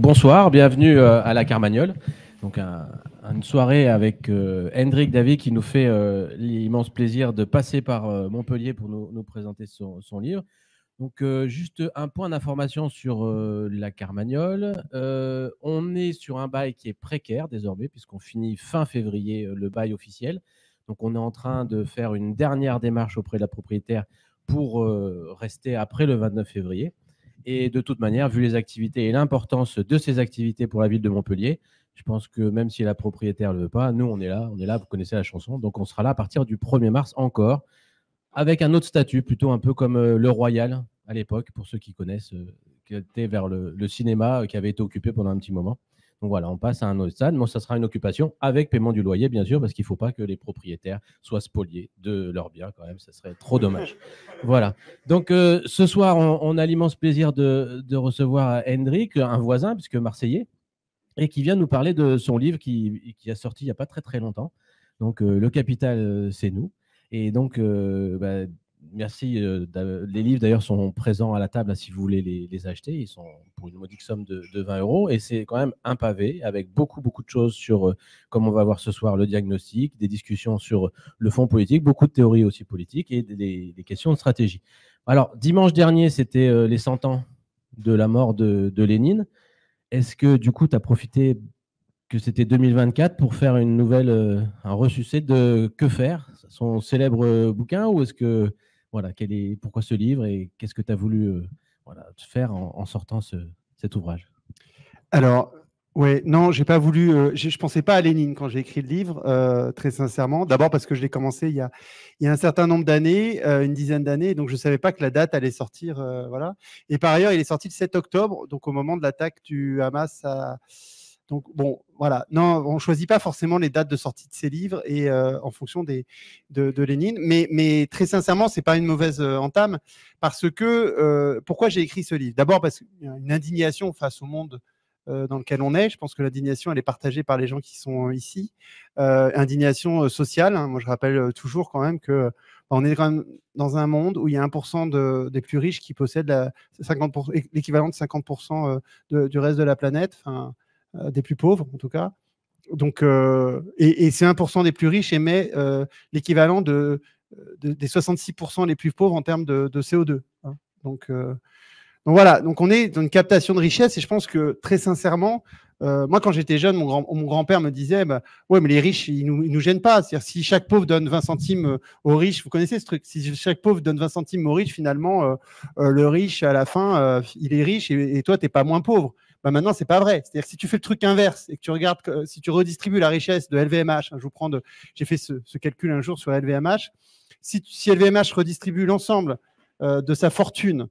Bonsoir, bienvenue à la Carmagnole. Donc une soirée avec Hendrik David qui nous fait l'immense plaisir de passer par Montpellier pour nous présenter son livre. Donc juste un point d'information sur la Carmagnole. On est sur un bail qui est précaire désormais puisqu'on finit fin février le bail officiel. Donc on est en train de faire une dernière démarche auprès de la propriétaire pour rester après le 29 février. Et de toute manière, vu les activités et l'importance de ces activités pour la ville de Montpellier, je pense que même si la propriétaire ne le veut pas, nous, on est là, vous connaissez la chanson, donc on sera là à partir du 1er mars encore, avec un autre statut, plutôt un peu comme le Royal à l'époque, pour ceux qui connaissent, qui était vers le cinéma, qui avait été occupé pendant un petit moment. Donc voilà, on passe à un autre stade, mais ça sera une occupation avec paiement du loyer, bien sûr, parce qu'il ne faut pas que les propriétaires soient spoliés de leurs biens, quand même, ça serait trop dommage. Voilà. Donc ce soir, on a l'immense plaisir de recevoir Hendrik, un voisin, puisque marseillais, et qui vient nous parler de son livre qui a sorti il n'y a pas très très longtemps. Donc Le Capital, c'est nous. Et donc, merci. Les livres, d'ailleurs, sont présents à la table hein, si vous voulez les acheter. Ils sont pour une modique somme de 20 €. Et c'est quand même un pavé avec beaucoup de choses sur, comme on va voir ce soir, le diagnostic, des discussions sur le fond politique, beaucoup de théories aussi politiques et des questions de stratégie. Alors, dimanche dernier, c'était les 100 ans de la mort de Lénine. Est-ce que, du coup, tu as profité que c'était 2024 pour faire une nouvelle, un ressuscité de Que faire, son célèbre bouquin, ou est-ce que, voilà, pourquoi ce livre et qu'est-ce que tu as voulu faire en sortant cet ouvrage? Alors, ouais, non, j'ai pas voulu. Je pensais pas à Lénine quand j'ai écrit le livre, très sincèrement. D'abord parce que je l'ai commencé il y a un certain nombre d'années, une dizaine d'années, donc je savais pas que la date allait sortir, voilà. Et par ailleurs, il est sorti le 7 octobre, donc au moment de l'attaque du Hamas. Donc bon, voilà. Non, on choisit pas forcément les dates de sortie de ces livres et en fonction de Lénine. Mais très sincèrement, c'est pas une mauvaise entame parce que pourquoi j'ai écrit ce livre? D'abord parce qu'il y a une indignation face au monde dans lequel on est. Je pense que l'indignation, elle est partagée par les gens qui sont ici. Indignation sociale. Hein. Moi, je rappelle toujours quand même que on est dans un monde où il y a 1% des plus riches qui possèdent l'équivalent de 50% du reste de la planète, des plus pauvres en tout cas. Donc, et ces 1% des plus riches émet l'équivalent des 66% les plus pauvres en termes de CO2. Hein. Donc voilà, donc on est dans une captation de richesse et je pense que très sincèrement, moi quand j'étais jeune, mon grand-père me disait ouais, mais les riches, ils nous gênent pas. C'est-à-dire si chaque pauvre donne 20 centimes aux riches, vous connaissez ce truc, si chaque pauvre donne 20 centimes aux riches, finalement, le riche à la fin, il est riche et toi, tu n'es pas moins pauvre. Maintenant, c'est pas vrai. C'est-à-dire que si tu fais le truc inverse et que tu regardes, si tu redistribues la richesse de LVMH, hein, j'ai fait ce calcul un jour sur LVMH, si LVMH redistribue l'ensemble de sa fortune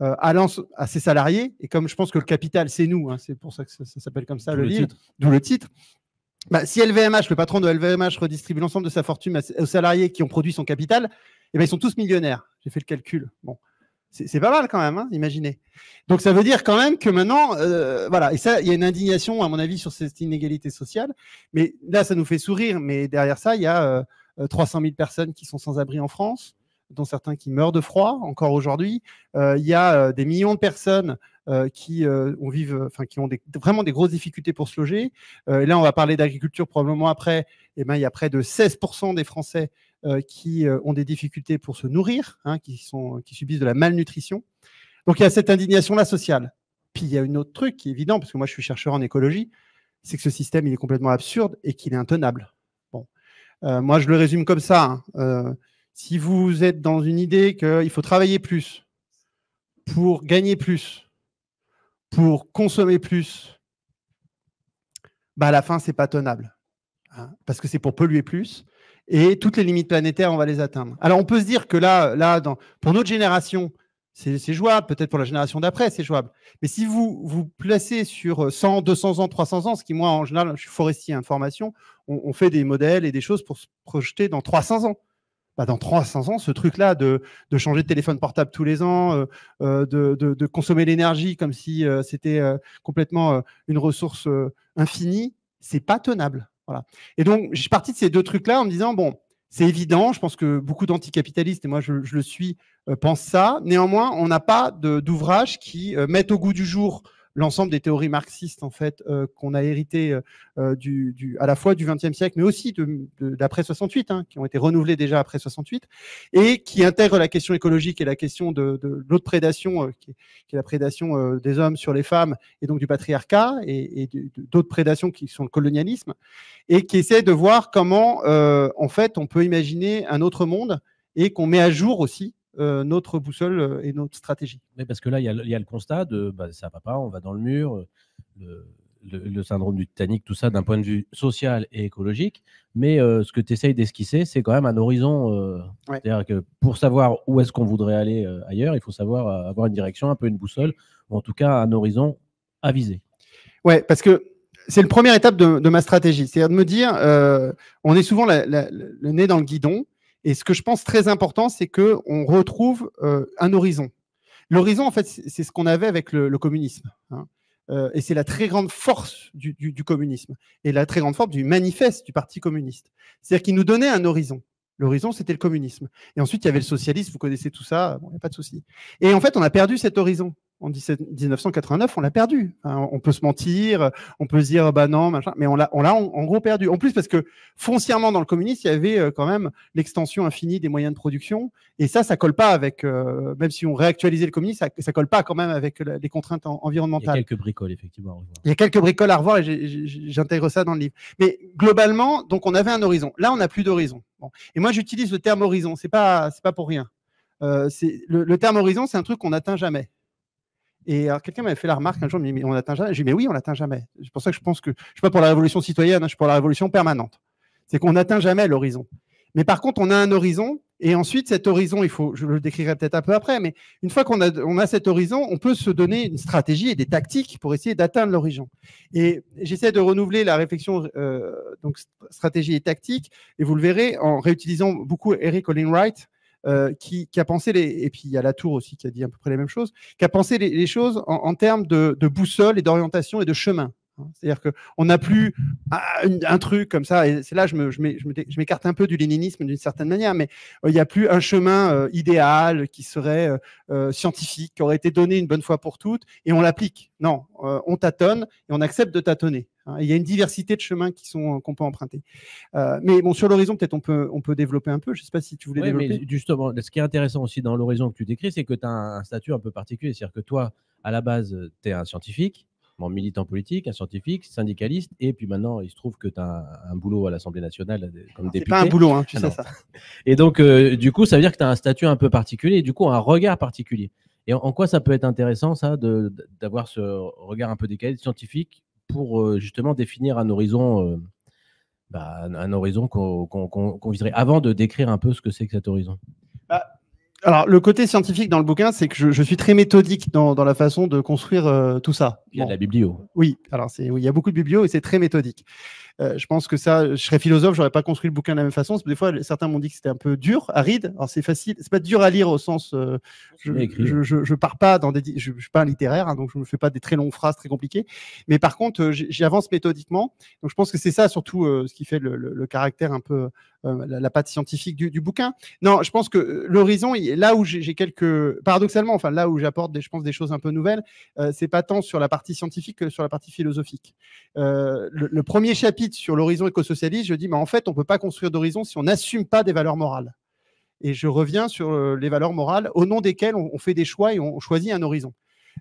à ses salariés, et comme je pense que le capital, c'est nous, hein, c'est pour ça que ça s'appelle comme ça le livre, d'où le titre. Si LVMH, le patron de LVMH, redistribue l'ensemble de sa fortune aux salariés qui ont produit son capital, ils sont tous millionnaires. J'ai fait le calcul. Bon, c'est pas mal quand même, hein, imaginez. Donc ça veut dire quand même que maintenant, voilà, et ça, il y a une indignation, à mon avis, sur cette inégalité sociale. Mais là, ça nous fait sourire, mais derrière ça, il y a 300 000 personnes qui sont sans abri en France, dont certains qui meurent de froid encore aujourd'hui. Il y a des millions de personnes qui ont vraiment des grosses difficultés pour se loger. Et là, on va parler d'agriculture probablement après. Il y a près de 16% des Français qui ont des difficultés pour se nourrir, hein, qui subissent de la malnutrition. Donc, il y a cette indignation-là sociale. Puis, il y a un autre truc qui est évident, parce que moi, je suis chercheur en écologie, c'est que ce système, il est complètement absurde et qu'il est intenable. Bon. Moi, je le résume comme ça. Hein. Si vous êtes dans une idée qu'il faut travailler plus pour gagner plus, pour consommer plus, à la fin, c'est pas tenable. Hein, parce que c'est pour polluer plus. Et toutes les limites planétaires, on va les atteindre. Alors, on peut se dire que pour notre génération, c'est jouable. Peut-être pour la génération d'après, c'est jouable. Mais si vous placez sur 100, 200 ans, 300 ans, ce qui, moi, en général, je suis forestier en formation, on fait des modèles et des choses pour se projeter dans 300 ans. Dans 300 ans, ce truc-là de changer de téléphone portable tous les ans, de consommer l'énergie comme si c'était complètement une ressource infinie, c'est pas tenable. Voilà. Et donc, je suis parti de ces deux trucs-là en me disant, bon, c'est évident, je pense que beaucoup d'anticapitalistes, et moi je le suis, pensent ça. Néanmoins, on n'a pas d'ouvrage qui mette au goût du jour l'ensemble des théories marxistes en fait qu'on a hérité à la fois du XXe siècle, mais aussi d'après 68, hein, qui ont été renouvelées déjà après 68, et qui intègrent la question écologique et la question de l'autre prédation, qui est la prédation des hommes sur les femmes, et donc du patriarcat, et d'autres prédations qui sont le colonialisme, et qui essaie de voir comment, en fait, on peut imaginer un autre monde et qu'on met à jour aussi notre boussole et notre stratégie. Mais parce que là, il y a le constat de ça va pas, on va dans le mur, le syndrome du Titanic, tout ça d'un point de vue social et écologique. Mais ce que tu essayes d'esquisser, c'est quand même un horizon. Ouais. C'est-à-dire que pour savoir où est-ce qu'on voudrait aller ailleurs, il faut savoir avoir une direction, un peu une boussole, ou en tout cas un horizon à viser. Ouais, parce que c'est la première étape de ma stratégie. C'est-à-dire de me dire, on est souvent le nez dans le guidon. Et ce que je pense très important, c'est qu'on retrouve un horizon. L'horizon, en fait, c'est ce qu'on avait avec le communisme. Hein. Et c'est la très grande force du communisme et la très grande force du manifeste du Parti communiste. C'est-à-dire qu'il nous donnait un horizon. L'horizon, c'était le communisme. Et ensuite, il y avait le socialisme, vous connaissez tout ça, bon, il n'y a pas de souci. Et en fait, on a perdu cet horizon. En 1989, on l'a perdu. Hein, on peut se mentir, on peut se dire bah non, machin, mais on l'a en gros perdu. En plus, parce que foncièrement dans le communisme, il y avait quand même l'extension infinie des moyens de production, et ça colle pas avec, même si on réactualisait le communisme, ça colle pas quand même avec les contraintes environnementales. Il y a quelques bricoles effectivement à revoir. Il y a quelques bricoles à revoir, et j'intègre ça dans le livre. Mais globalement, donc on avait un horizon. Là, on n'a plus d'horizon. Bon. Et moi, j'utilise le terme horizon. C'est pas pour rien. Le terme horizon, c'est un truc qu'on n'atteint jamais. Et alors, quelqu'un m'avait fait la remarque un jour, mais on n'atteint jamais. J'ai dit, mais oui, on n'atteint jamais. C'est pour ça que je pense que je ne suis pas pour la révolution citoyenne, hein, je suis pour la révolution permanente. C'est qu'on n'atteint jamais l'horizon. Mais par contre, on a un horizon, et ensuite, cet horizon, je le décrirai peut-être un peu après, mais une fois qu'on a cet horizon, on peut se donner une stratégie et des tactiques pour essayer d'atteindre l'horizon. Et j'essaie de renouveler la réflexion, donc stratégie et tactique, et vous le verrez en réutilisant beaucoup Eric Olin Wright, qui a pensé et puis il y a Latour aussi qui a dit à peu près les mêmes choses, qui a pensé les choses en termes de boussole et d'orientation et de chemin. C'est-à-dire qu'on n'a plus un truc comme ça, et c'est là que je m'écarte un peu du léninisme d'une certaine manière, mais il n'y a plus un chemin idéal qui serait scientifique, qui aurait été donné une bonne fois pour toutes, et on l'applique. Non, on tâtonne et on accepte de tâtonner. Il y a une diversité de chemins qu'on peut emprunter. Mais bon, sur l'horizon, peut-être on peut développer un peu. Je ne sais pas si tu voulais développer. Mais justement, ce qui est intéressant aussi dans l'horizon que tu décris, c'est que tu as un statut un peu particulier. C'est-à-dire que toi, à la base, tu es un scientifique, militant politique, un scientifique, syndicaliste, et puis maintenant, il se trouve que tu as un boulot à l'Assemblée nationale comme député. C'est pas un boulot, hein, tu sais ça. Et donc, du coup, ça veut dire que tu as un statut un peu particulier, et du coup, un regard particulier. Et en quoi ça peut être intéressant, ça, d'avoir ce regard un peu décalé scientifique pour justement définir un horizon, un horizon qu'on viserait, avant de décrire un peu ce que c'est que cet horizon? Alors, le côté scientifique dans le bouquin, c'est que je suis très méthodique dans la façon de construire tout ça. Il y a de la biblio. Oui, alors oui, il y a beaucoup de biblio et c'est très méthodique. Je pense que ça, je serais philosophe, j'aurais pas construit le bouquin de la même façon. Parce que des fois, certains m'ont dit que c'était un peu dur, aride. Alors c'est facile, c'est pas dur à lire au sens. Je pars pas dans je suis pas un littéraire, hein, donc je me fais pas des très longues phrases très compliquées. Mais par contre, j'y avance méthodiquement. Donc je pense que c'est ça surtout ce qui fait le caractère un peu la patte scientifique du bouquin. Non, je pense que l'horizon, là où j'ai paradoxalement, enfin là où j'apporte je pense des choses un peu nouvelles, c'est pas tant sur la partie scientifique que sur la partie philosophique. Le premier chapitre sur l'horizon écosocialiste, je dis, mais en fait, on ne peut pas construire d'horizon si on n'assume pas des valeurs morales. Et je reviens sur les valeurs morales au nom desquelles on fait des choix et on choisit un horizon.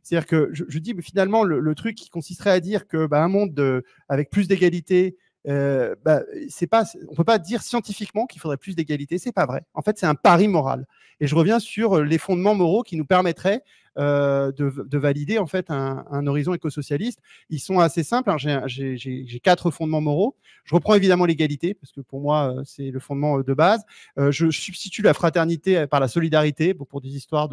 C'est-à-dire que je dis, mais finalement, le truc qui consisterait à dire que un monde avec plus d'égalité, on ne peut pas dire scientifiquement qu'il faudrait plus d'égalité, c'est pas vrai. En fait, c'est un pari moral. Et je reviens sur les fondements moraux qui nous permettraient de valider en fait un horizon écosocialiste. Ils sont assez simples. Hein. J'ai 4 fondements moraux. Je reprends évidemment l'égalité parce que pour moi c'est le fondement de base. Je substitue la fraternité par la solidarité pour des histoires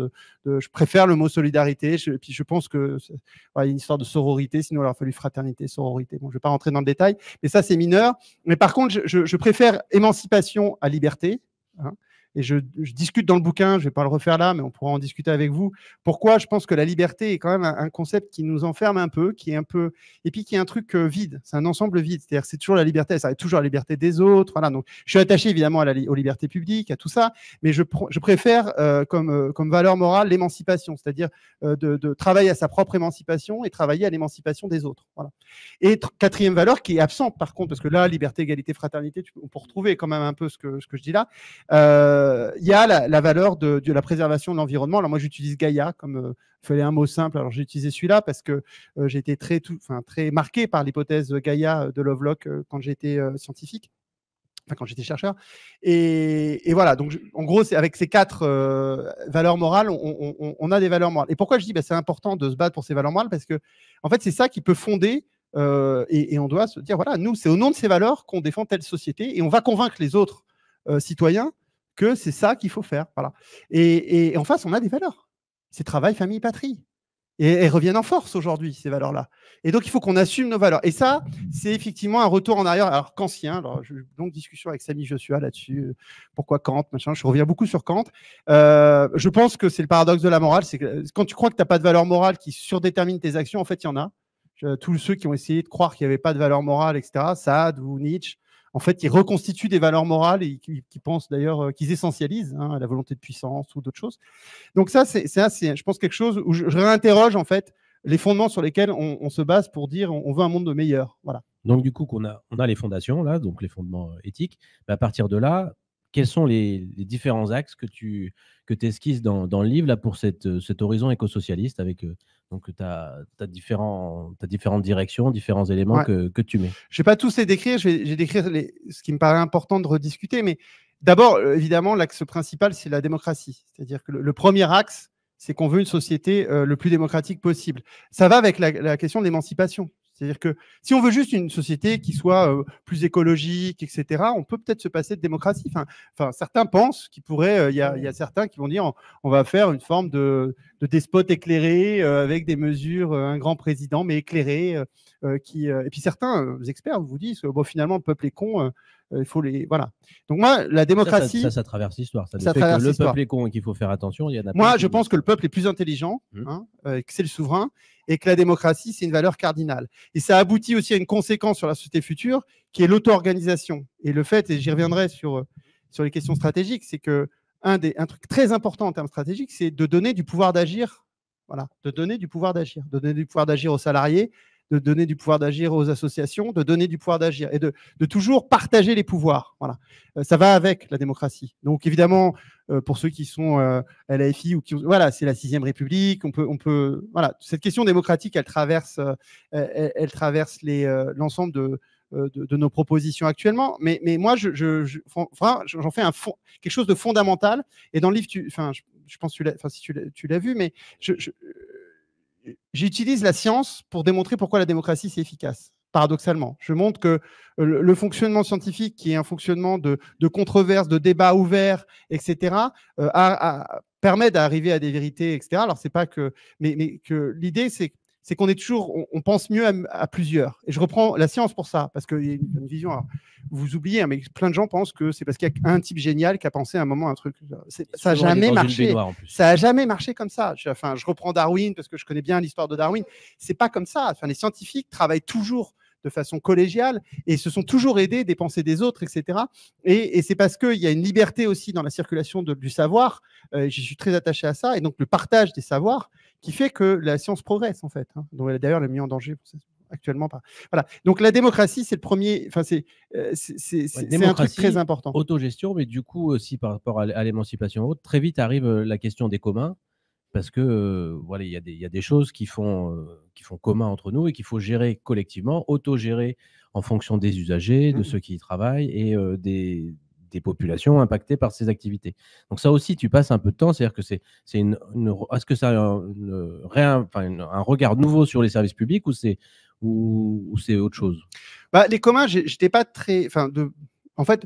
je préfère le mot solidarité. Puis je pense que il y a une histoire de sororité. Sinon il aurait fallu fraternité, sororité. Bon, je vais pas rentrer dans le détail, mais ça c'est mineur. Mais par contre je préfère émancipation à liberté. Hein. et je discute dans le bouquin, je ne vais pas le refaire là, mais on pourra en discuter avec vous, pourquoi je pense que la liberté est quand même un concept qui nous enferme un peu, et puis qui est un truc vide, c'est un ensemble vide, c'est-à-dire que c'est toujours la liberté, ça va être toujours la liberté des autres, voilà. Donc je suis attaché évidemment aux libertés publiques, à tout ça, mais je préfère comme valeur morale l'émancipation, c'est-à-dire de travailler à sa propre émancipation et travailler à l'émancipation des autres. Voilà. Et quatrième valeur qui est absente par contre, parce que là, liberté, égalité, fraternité, on peut retrouver quand même un peu ce que je dis là, il y a la valeur de la préservation de l'environnement. Alors moi, j'utilise Gaïa comme il fallait un mot simple. Alors j'ai utilisé celui-là parce que j'ai été très marqué par l'hypothèse Gaïa de Lovelock quand j'étais scientifique. Enfin, quand j'étais chercheur. Et voilà, donc en gros, avec ces 4 valeurs morales, on a des valeurs morales. Et pourquoi je dis c'est important de se battre pour ces valeurs morales? Parce que, en fait, c'est ça qui peut fonder, et on doit se dire, voilà, nous, c'est au nom de ces valeurs qu'on défend telle société, et on va convaincre les autres citoyens que c'est ça qu'il faut faire. Voilà. Et en face, on a des valeurs. C'est travail, famille, patrie. Et elles reviennent en force aujourd'hui, ces valeurs-là. Et donc, il faut qu'on assume nos valeurs. Et ça, c'est effectivement un retour en arrière, alors kantien. Alors, j'ai eu une longue discussion avec Samy Joshua là-dessus. Pourquoi Kant, machin. Je reviens beaucoup sur Kant. Je pense que c'est le paradoxe de la morale. C'est que quand tu crois que tu n'as pas de valeur morale qui surdétermine tes actions, en fait, il y en a. Tous ceux qui ont essayé de croire qu'il n'y avait pas de valeur morale, etc., Saad ou Nietzsche, en fait, ils reconstituent des valeurs morales et qui pensent d'ailleurs qu'ils essentialisent la volonté de puissance ou d'autres choses. Donc ça, c'est je pense, quelque chose où je réinterroge en fait les fondements sur lesquels on se base pour dire on veut un monde meilleur. Voilà. Donc du coup, on a les fondations, là, donc les fondements éthiques. Mais à partir de là, quels sont les différents axes que tu esquisses dans le livre là, pour cet horizon écosocialiste avec donc tu as différentes directions, différents éléments que tu mets. Je ne vais pas tous les décrire, je vais décrire ce qui me paraît important de rediscuter, mais d'abord, évidemment, l'axe principal, c'est la démocratie. C'est-à-dire que le premier axe, c'est qu'on veut une société le plus démocratique possible. Ça va avec la question de l'émancipation. C'est-à-dire que si on veut juste une société qui soit plus écologique, etc., on peut peut-être se passer de démocratie. Enfin, certains pensent qu'il pourrait, il y a certains qui vont dire on va faire une forme de despote éclairé avec des mesures, un grand président, mais éclairé. Et puis certains experts vous disent bon, finalement, le peuple est con, il faut les. Voilà. Donc, moi, la démocratie. Ça traverse l'histoire. Ça traverse que le peuple est con et qu'il faut faire attention. Moi, je pense que le peuple est plus intelligent, que c'est le souverain, et que la démocratie, c'est une valeur cardinale. Et ça aboutit aussi à une conséquence sur la société future, qui est l'auto-organisation. Et le fait, et j'y reviendrai sur les questions stratégiques, c'est que un truc très important en termes stratégiques, c'est de donner du pouvoir d'agir. Voilà, de donner du pouvoir d'agir. De donner du pouvoir d'agir aux salariés, de donner du pouvoir d'agir aux associations, de donner du pouvoir d'agir et de toujours partager les pouvoirs. Voilà. Ça va avec la démocratie. Donc évidemment, pour ceux qui sont à l'AFI ou voilà, c'est la 6e République. On peut voilà, cette question démocratique, elle traverse l'ensemble de nos propositions actuellement. Mais moi, j'en fais quelque chose de fondamental. Et dans le livre, je pense que tu l'as vu, mais j'utilise la science pour démontrer pourquoi la démocratie, c'est efficace. Paradoxalement, je montre que le fonctionnement scientifique, qui est un fonctionnement de controverse, de débat ouvert, etc., permet d'arriver à des vérités, etc. Alors, c'est pas que, mais que l'idée, c'est qu'on est toujours, on pense mieux à plusieurs. Et je reprends la science pour ça, parce qu'il y a une vision. Alors, vous oubliez, mais plein de gens pensent que c'est parce qu'il y a un type génial qui a pensé à un moment un truc. Ça n'a jamais marché. Ça n'a jamais marché comme ça. Je reprends Darwin parce que je connais bien l'histoire de Darwin. C'est pas comme ça. Enfin, les scientifiques travaillent toujours de façon collégiale et se sont toujours aidés des pensées des autres, etc. Et c'est parce qu'il y a une liberté aussi dans la circulation du savoir. J'y suis très attaché à ça. Et donc, le partage des savoirs qui fait que la science progresse, en fait. Donc, elle est d'ailleurs mis en danger actuellement. Voilà. Donc, la démocratie, c'est le premier. Enfin, c'est un truc très important. Autogestion, mais du coup, aussi par rapport à l'émancipation haute, très vite arrive la question des communs. Parce que voilà, il y a des choses qui font commun entre nous et qu'il faut gérer collectivement, autogérer en fonction des usagers, de ceux qui y travaillent et des populations impactées par ces activités. Donc ça aussi, tu passes un peu de temps, c'est-à-dire que est-ce que ça a un regard nouveau sur les services publics ou c'est autre chose? Les communs, j'étais pas très, en fait,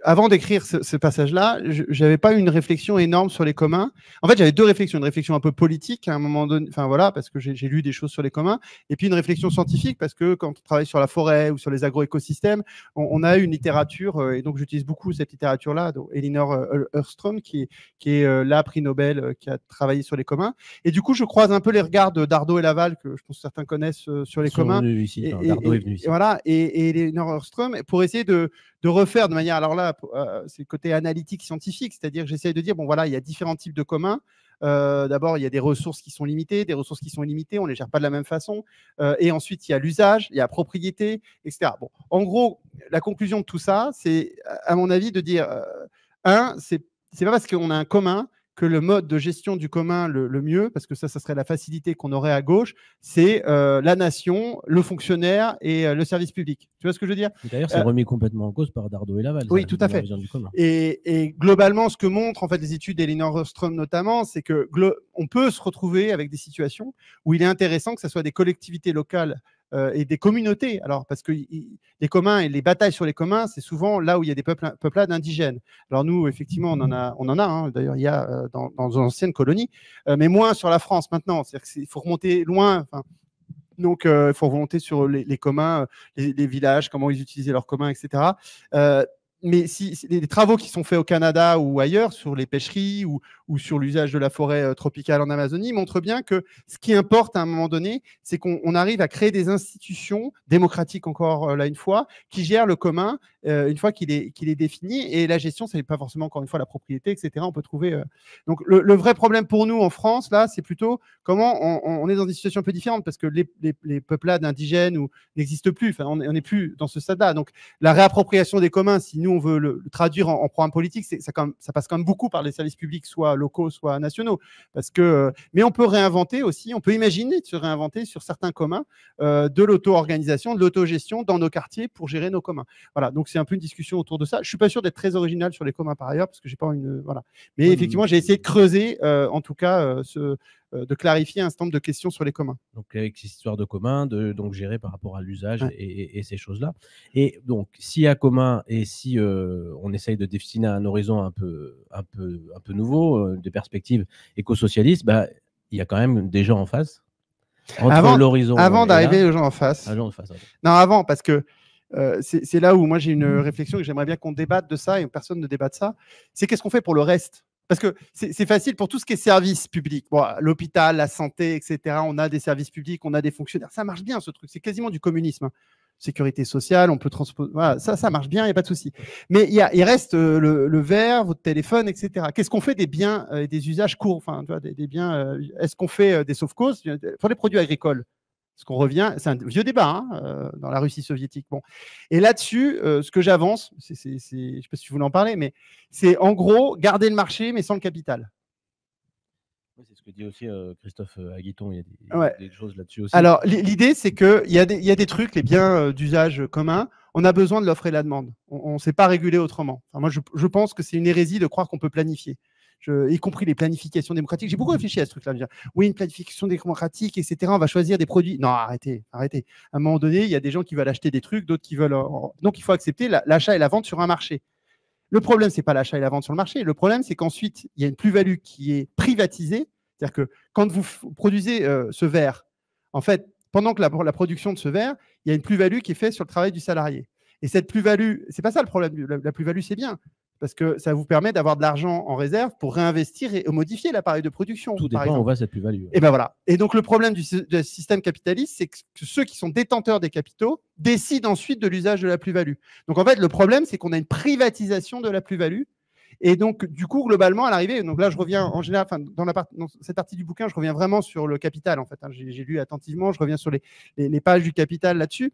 avant d'écrire ce passage-là, je n'avais pas eu une réflexion énorme sur les communs. En fait, j'avais deux réflexions. Une réflexion un peu politique à un moment donné, enfin voilà, parce que j'ai lu des choses sur les communs, et puis une réflexion scientifique, parce que quand on travaille sur la forêt ou sur les agroécosystèmes, on a une littérature, et donc j'utilise beaucoup cette littérature-là, donc Elinor Ostrom, qui est la prix Nobel, qui a travaillé sur les communs. Et du coup, je croise un peu les regards de Dardot et Laval, que je pense que certains connaissent sur les communs. Ici, Dardot est venu ici. Voilà, et Elinor Ostrom, pour essayer de refaire de manière, alors là, c'est le côté analytique scientifique, c'est-à-dire que j'essaie de dire, bon voilà, il y a différents types de communs. D'abord, il y a des ressources qui sont limitées, des ressources qui sont illimitées, on ne les gère pas de la même façon. Et ensuite, il y a l'usage, il y a la propriété, etc. Bon, en gros, la conclusion de tout ça, c'est, à mon avis, de dire, c'est pas parce qu'on a un commun que le mode de gestion du commun le mieux, parce que ça serait la facilité qu'on aurait à gauche, c'est la nation, le fonctionnaire et le service public. Tu vois ce que je veux dire? D'ailleurs, c'est remis complètement en cause par Dardot et Laval. Oui, tout à fait. Et globalement, ce que montrent en fait les études d'Elinor Ostrom notamment, c'est que on peut se retrouver avec des situations où il est intéressant que ce soit des collectivités locales et des communautés. Alors, parce que les communs et les batailles sur les communs, c'est souvent là où il y a des peuplades indigènes. Alors nous, effectivement, on en a hein. D'ailleurs, il y a dans d'anciennes colonies, mais moins sur la France maintenant. C'est-à-dire qu'il faut remonter loin. Donc, il faut remonter sur les communs, les villages, comment ils utilisaient leurs communs, etc. Mais si les travaux qui sont faits au Canada ou ailleurs sur les pêcheries ou sur l'usage de la forêt tropicale en Amazonie montrent bien que ce qui importe à un moment donné, c'est qu'on arrive à créer des institutions démocratiques, encore là une fois, qui gèrent le commun une fois qu'il est défini. Et la gestion, ce n'est pas forcément, encore une fois, la propriété, etc. On peut trouver. Donc, le vrai problème pour nous en France, là, c'est plutôt comment on est dans des situations un peu différentes parce que les peuplades indigènes n'existent plus. Enfin, on n'est plus dans ce stade-là. Donc, la réappropriation des communs, si nous, on veut le traduire en programme politique, ça passe quand même beaucoup par les services publics, soit locaux, soit nationaux. Mais on peut réinventer aussi, on peut imaginer de se réinventer sur certains communs de l'auto-organisation, de l'autogestion dans nos quartiers pour gérer nos communs. Voilà, donc c'est un peu une discussion autour de ça. Je ne suis pas sûr d'être très original sur les communs par ailleurs, parce que j'ai pas une... Voilà. Mais effectivement, j'ai essayé de creuser, en tout cas, de clarifier un certain nombre de questions sur les communs. Donc, avec ces histoires de communs, donc gérer par rapport à l'usage et ces choses-là. Et donc, s'il y a commun et si on essaye de dessiner un horizon un peu nouveau, des perspectives éco-socialistes, bah, il y a quand même des gens en face. Avant d'arriver aux gens en face. Ouais. Non, avant, parce que c'est là où moi j'ai une réflexion et j'aimerais bien qu'on débatte de ça et personne ne débatte de ça. C'est qu'est-ce qu'on fait pour le reste? Parce que c'est facile pour tout ce qui est service public. Bon, l'hôpital, la santé, etc. On a des services publics, on a des fonctionnaires. Ça marche bien ce truc. C'est quasiment du communisme. Sécurité sociale, on peut transposer. Voilà, ça marche bien, il n'y a pas de souci. Mais il reste le verre, votre téléphone, etc. Qu'est-ce qu'on fait des biens et des usages courts? Enfin, tu vois, des biens. Est-ce qu'on fait des sauve-causes pour les produits agricoles? Parce qu'on revient, c'est un vieux débat hein, dans la Russie soviétique. Bon. Et là-dessus, ce que j'avance, je ne sais pas si vous voulez en parler, mais c'est en gros garder le marché, mais sans le capital. Oui, c'est ce que dit aussi Christophe Aguiton, il y a des choses là-dessus aussi. Alors, l'idée, c'est qu'il y a des trucs, les biens d'usage commun, on a besoin de l'offre et la demande. On ne sait pas réguler autrement. Enfin, moi, je pense que c'est une hérésie de croire qu'on peut planifier. Y compris les planifications démocratiques. J'ai beaucoup réfléchi à ce truc-là. Oui, une planification démocratique, etc. On va choisir des produits. Non, arrêtez. À un moment donné, il y a des gens qui veulent acheter des trucs, d'autres qui veulent. Donc, il faut accepter l'achat et la vente sur un marché. Le problème, ce n'est pas l'achat et la vente sur le marché. Le problème, c'est qu'ensuite, il y a une plus-value qui est privatisée. C'est-à-dire que quand vous produisez ce verre, en fait, pendant que la production de ce verre, il y a une plus-value qui est faite sur le travail du salarié. Et cette plus-value, c'est pas ça le problème. La plus-value, c'est bien. Parce que ça vous permet d'avoir de l'argent en réserve pour réinvestir et modifier l'appareil de production. Tout dépend où va cette plus-value. Et ben voilà. Et donc le problème du système capitaliste, c'est que ceux qui sont détenteurs des capitaux décident ensuite de l'usage de la plus-value. Donc en fait, le problème, c'est qu'on a une privatisation de la plus-value. Et donc, du coup, globalement, à l'arrivée, donc là, je reviens en général, dans cette partie du bouquin, je reviens vraiment sur le capital, en fait. Hein, j'ai lu attentivement, je reviens sur les pages du capital là-dessus.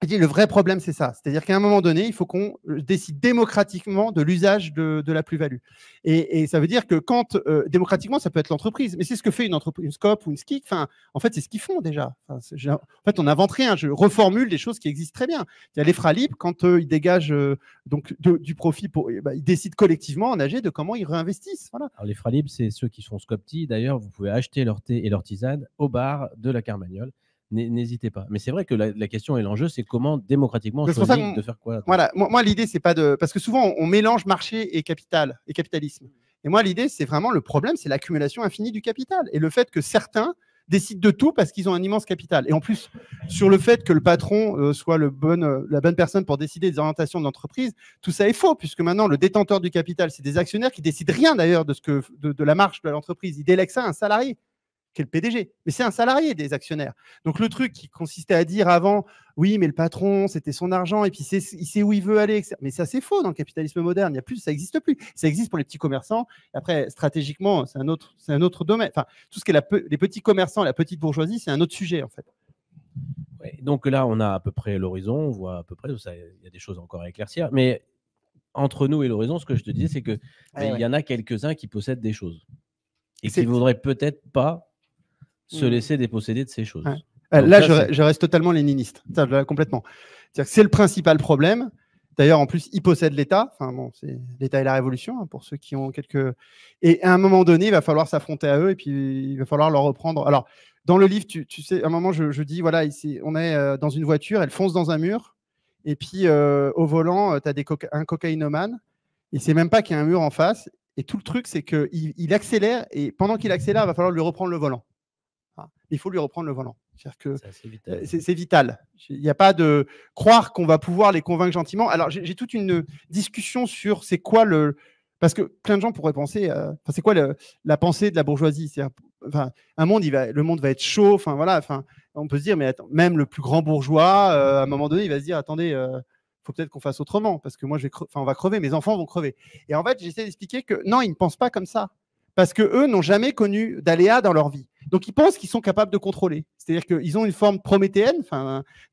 Le vrai problème, c'est ça. C'est-à-dire qu'à un moment donné, il faut qu'on décide démocratiquement de l'usage de la plus-value. Et ça veut dire que quand, démocratiquement, ça peut être l'entreprise, mais c'est ce que fait une entreprise, une SCOP ou une SKIC. Enfin, en fait, c'est ce qu'ils font déjà. En fait, on n'invente rien. Je reformule des choses qui existent très bien. Il y a les FRA libres, quand ils dégagent donc, du profit, ils décident collectivement en AG de comment ils réinvestissent. Voilà. Alors, les FRA libres, c'est ceux qui sont SCOPTI. D'ailleurs, vous pouvez acheter leur thé et leur tisane au bar de la Carmagnole. n'hésitez pas. Mais c'est vrai que la question et l'enjeu, c'est comment démocratiquement on choisit de faire quoi. Voilà, moi l'idée, c'est pas de... Parce que souvent, on mélange marché et capital, et capitalisme. Et moi, l'idée, c'est vraiment le problème, c'est l'accumulation infinie du capital. Et le fait que certains décident de tout parce qu'ils ont un immense capital. Et en plus, sur le fait que le patron soit la bonne personne pour décider des orientations de l'entreprise, tout ça est faux, puisque maintenant, le détenteur du capital, c'est des actionnaires qui décident rien d'ailleurs de la marche de l'entreprise. Ils délèguent ça à un salarié, qui est le PDG. Mais c'est un salarié des actionnaires. Donc le truc qui consistait à dire avant, oui, mais le patron, c'était son argent, et puis il sait où il veut aller, etc. Mais ça, c'est faux dans le capitalisme moderne. Il y a plus, ça n'existe plus. Ça existe pour les petits commerçants. Après, stratégiquement, c'est un autre domaine. Enfin, tout ce qui est les petits commerçants, la petite bourgeoisie, c'est un autre sujet, en fait. Ouais, donc là, on a à peu près l'horizon. On voit à peu près, il y a des choses encore à éclaircir. Mais entre nous et l'horizon, ce que je te disais, c'est que y en a quelques-uns qui possèdent des choses et qui ne voudraient peut-être pas se laisser déposséder de ces choses. Ouais. Là, je reste totalement léniniste, complètement. C'est le principal problème. D'ailleurs, en plus, ils possèdent l'État. Enfin, bon, c'est l'État et la Révolution, hein, pour ceux qui ont quelques... Et à un moment donné, il va falloir s'affronter à eux et puis il va falloir leur reprendre. Alors, dans le livre, tu sais, à un moment, je dis, voilà, ici, on est dans une voiture, elle fonce dans un mur, et puis au volant, tu as un cocaïnomane. Il ne sait même pas qu'il y a un mur en face. Et tout le truc, c'est qu'il accélère, et pendant qu'il accélère, il va falloir lui reprendre le volant. Il faut lui reprendre le volant. C'est vital. Il n'y a pas de croire qu'on va pouvoir les convaincre gentiment. Alors, j'ai toute une discussion sur c'est quoi le... Parce que plein de gens pourraient penser, c'est quoi la pensée de la bourgeoisie. Enfin, le monde va être chaud. Enfin, voilà, on peut se dire, mais attends, même le plus grand bourgeois, à un moment donné, il va se dire, attendez, faut peut-être qu'on fasse autrement, parce que moi, on va crever, mes enfants vont crever. Et en fait, j'essaie d'expliquer que non, ils ne pensent pas comme ça. Parce qu'eux n'ont jamais connu d'aléas dans leur vie. Donc, ils pensent qu'ils sont capables de contrôler. C'est-à-dire qu'ils ont une forme prométhéenne,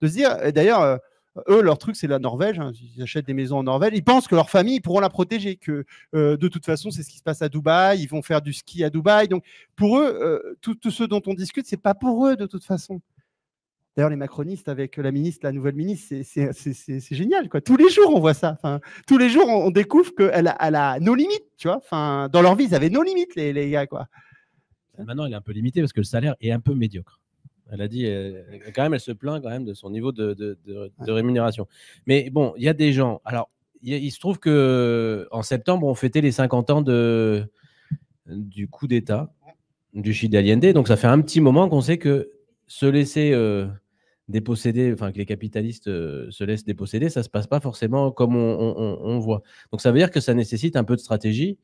de se dire, d'ailleurs, eux, leur truc, c'est la Norvège. Hein, ils achètent des maisons en Norvège. Ils pensent que leur famille, ils pourront la protéger, que de toute façon, c'est ce qui se passe à Dubaï. Ils vont faire du ski à Dubaï. Donc, pour eux, tout ce dont on discute, c'est pas pour eux, de toute façon. D'ailleurs, les macronistes avec la nouvelle ministre, c'est génial, quoi. Tous les jours, on voit ça. Enfin, tous les jours, on découvre qu'elle a nos limites, tu vois. Enfin, dans leur vie, ils avaient nos limites, les gars, quoi. Maintenant, elle est un peu limitée parce que le salaire est un peu médiocre. Elle a dit, elle se plaint quand même de son niveau de rémunération. Mais bon, il y a des gens. Alors, il se trouve qu'en septembre, on fêtait les 50 ans du coup d'État du Chili Allende. Donc, ça fait un petit moment qu'on sait que se laisser déposséder, enfin que les capitalistes se laissent déposséder, ça ne se passe pas forcément comme on voit. Donc, ça veut dire que ça nécessite un peu de stratégie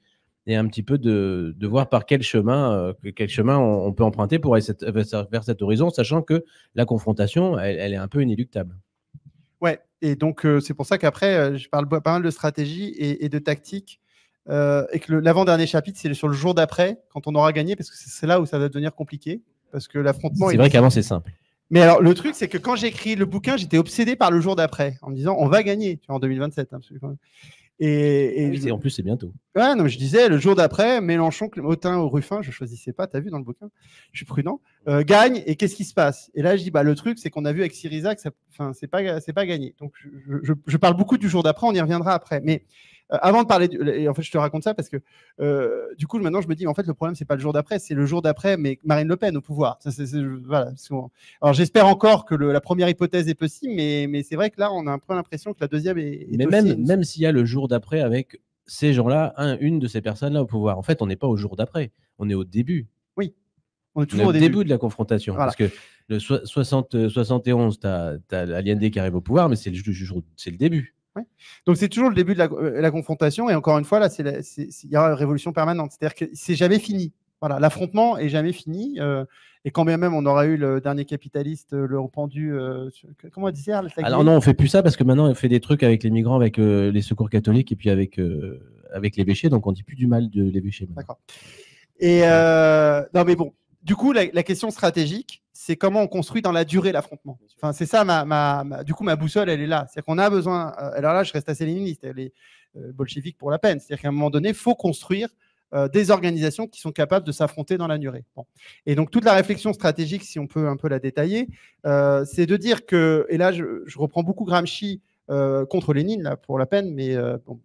et un petit peu de voir par quel chemin on peut emprunter pour aller vers cet horizon, sachant que la confrontation, elle est un peu inéluctable. Ouais, et donc c'est pour ça qu'après, je parle pas mal de stratégie et de tactique, et que l'avant-dernier chapitre, c'est sur le jour d'après, quand on aura gagné, parce que c'est là où ça va devenir compliqué, parce que l'affrontement... C'est vrai qu'avant, c'est simple. Mais alors, le truc, c'est que quand j'ai écrit le bouquin, j'étais obsédé par le jour d'après, en me disant, on va gagner, tu vois, en 2027. Hein, en plus, c'est bientôt. Ouais, non, je disais, le jour d'après, Mélenchon, Autain ou Ruffin, je choisissais pas, tu as vu dans le bouquin, je suis prudent, gagne, et qu'est-ce qui se passe? Et là, je dis, le truc, c'est qu'on a vu avec Syriza que c'est pas gagné. Donc, je parle beaucoup du jour d'après, on y reviendra après. Mais avant de parler, et en fait, je te raconte ça parce que du coup, maintenant, je me dis, en fait, le problème, c'est pas le jour d'après, c'est le jour d'après, mais Marine Le Pen au pouvoir. Voilà. Alors, j'espère encore que la première hypothèse est possible, mais c'est vrai que là, on a un peu l'impression que la deuxième est mais même s'il y a le jour d'après avec ces gens-là, une de ces personnes-là au pouvoir, en fait, on n'est pas au jour d'après, on est au début. Oui. On est toujours au début de la confrontation. Voilà. Parce que le 71, tu as Allende qui arrive au pouvoir, mais c'est le début. Ouais. Donc, c'est toujours le début de la confrontation. Et encore une fois, là, il y aura une révolution permanente. C'est-à-dire que c'est jamais fini. Voilà, l'affrontement est jamais fini. Et quand bien même on aura eu le dernier capitaliste, le rependu, comment on disait? Alors non, on fait plus ça parce que maintenant on fait des trucs avec les migrants, avec les secours catholiques et puis avec l'évêché. Donc on dit plus du mal de l'évêché. D'accord. Et non, mais bon. Du coup, la question stratégique, c'est comment on construit dans la durée l'affrontement. Enfin, c'est ça, du coup, ma boussole, elle est là. C'est-à-dire qu'on a besoin. Alors là, je reste assez léniniste. Elle est bolchevique pour la peine. C'est-à-dire qu'à un moment donné, il faut construire des organisations qui sont capables de s'affronter dans la durée. Bon. Et donc, toute la réflexion stratégique, si on peut un peu la détailler, c'est de dire que, et là, je reprends beaucoup Gramsci contre Lénine, là, pour la peine, mais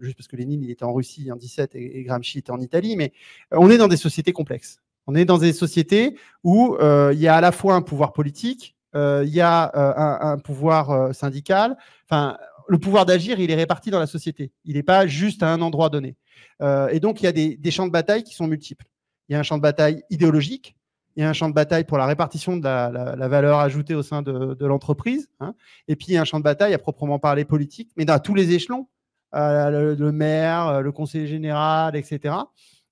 juste parce que Lénine, il était en Russie en 17 et Gramsci était en Italie, mais on est dans des sociétés complexes. On est dans des sociétés où il y a à la fois un pouvoir politique, il y a un pouvoir syndical. Enfin, le pouvoir d'agir, il est réparti dans la société. Il n'est pas juste à un endroit donné. Et donc, il y a des champs de bataille qui sont multiples. Il y a un champ de bataille idéologique, il y a un champ de bataille pour la répartition de la valeur ajoutée au sein de l'entreprise, hein. Et puis il y a un champ de bataille à proprement parler politique, mais dans tous les échelons, le maire, le conseiller général, etc.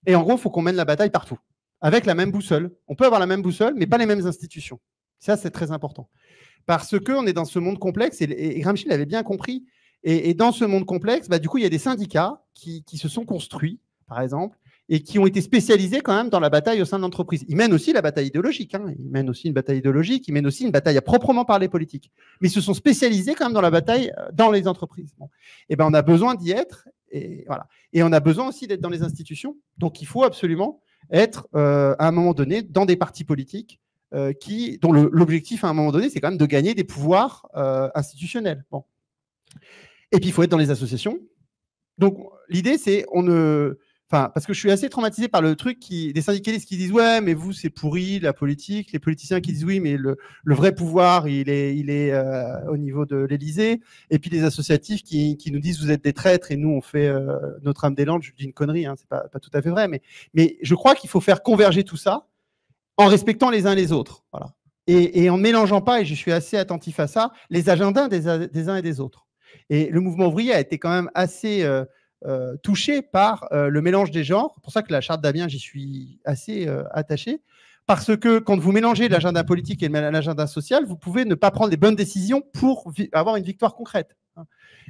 Et en gros, il faut qu'on mène la bataille partout, avec la même boussole. On peut avoir la même boussole, mais pas les mêmes institutions. Ça, c'est très important. Parce qu'on est dans ce monde complexe, et Gramsci l'avait bien compris. Et dans ce monde complexe, du coup, il y a des syndicats qui se sont construits, par exemple, et qui ont été spécialisés quand même dans la bataille au sein de l'entreprise. Ils mènent aussi la bataille idéologique, hein. Ils mènent aussi une bataille idéologique, ils mènent aussi une bataille à proprement parler politique. Mais ils se sont spécialisés quand même dans la bataille dans les entreprises. Bon. Et ben, on a besoin d'y être, et voilà. Et on a besoin aussi d'être dans les institutions. Donc, il faut absolument être, à un moment donné, dans des partis politiques dont l'objectif, à un moment donné, c'est quand même de gagner des pouvoirs institutionnels. Bon. Et puis, il faut être dans les associations. Donc, l'idée, c'est parce que je suis assez traumatisé par le truc des syndicalistes qui disent « Ouais, mais vous, c'est pourri, la politique ». Les politiciens qui disent « Oui, mais le vrai pouvoir, il est au niveau de l'Élysée ». Et puis les associatifs qui nous disent « Vous êtes des traîtres et nous, on fait notre âme des Landes ». Je dis une connerie, hein, c'est pas tout à fait vrai. Mais je crois qu'il faut faire converger tout ça en respectant les uns les autres. Voilà. Et en ne mélangeant pas, et je suis assez attentif à ça, les agendas des uns et des autres. Et le mouvement ouvrier a été quand même assez touché par le mélange des genres. C'est pour ça que la charte d'Amiens, j'y suis assez attaché. Parce que quand vous mélangez l'agenda politique et l'agenda social, vous pouvez ne pas prendre les bonnes décisions pour avoir une victoire concrète.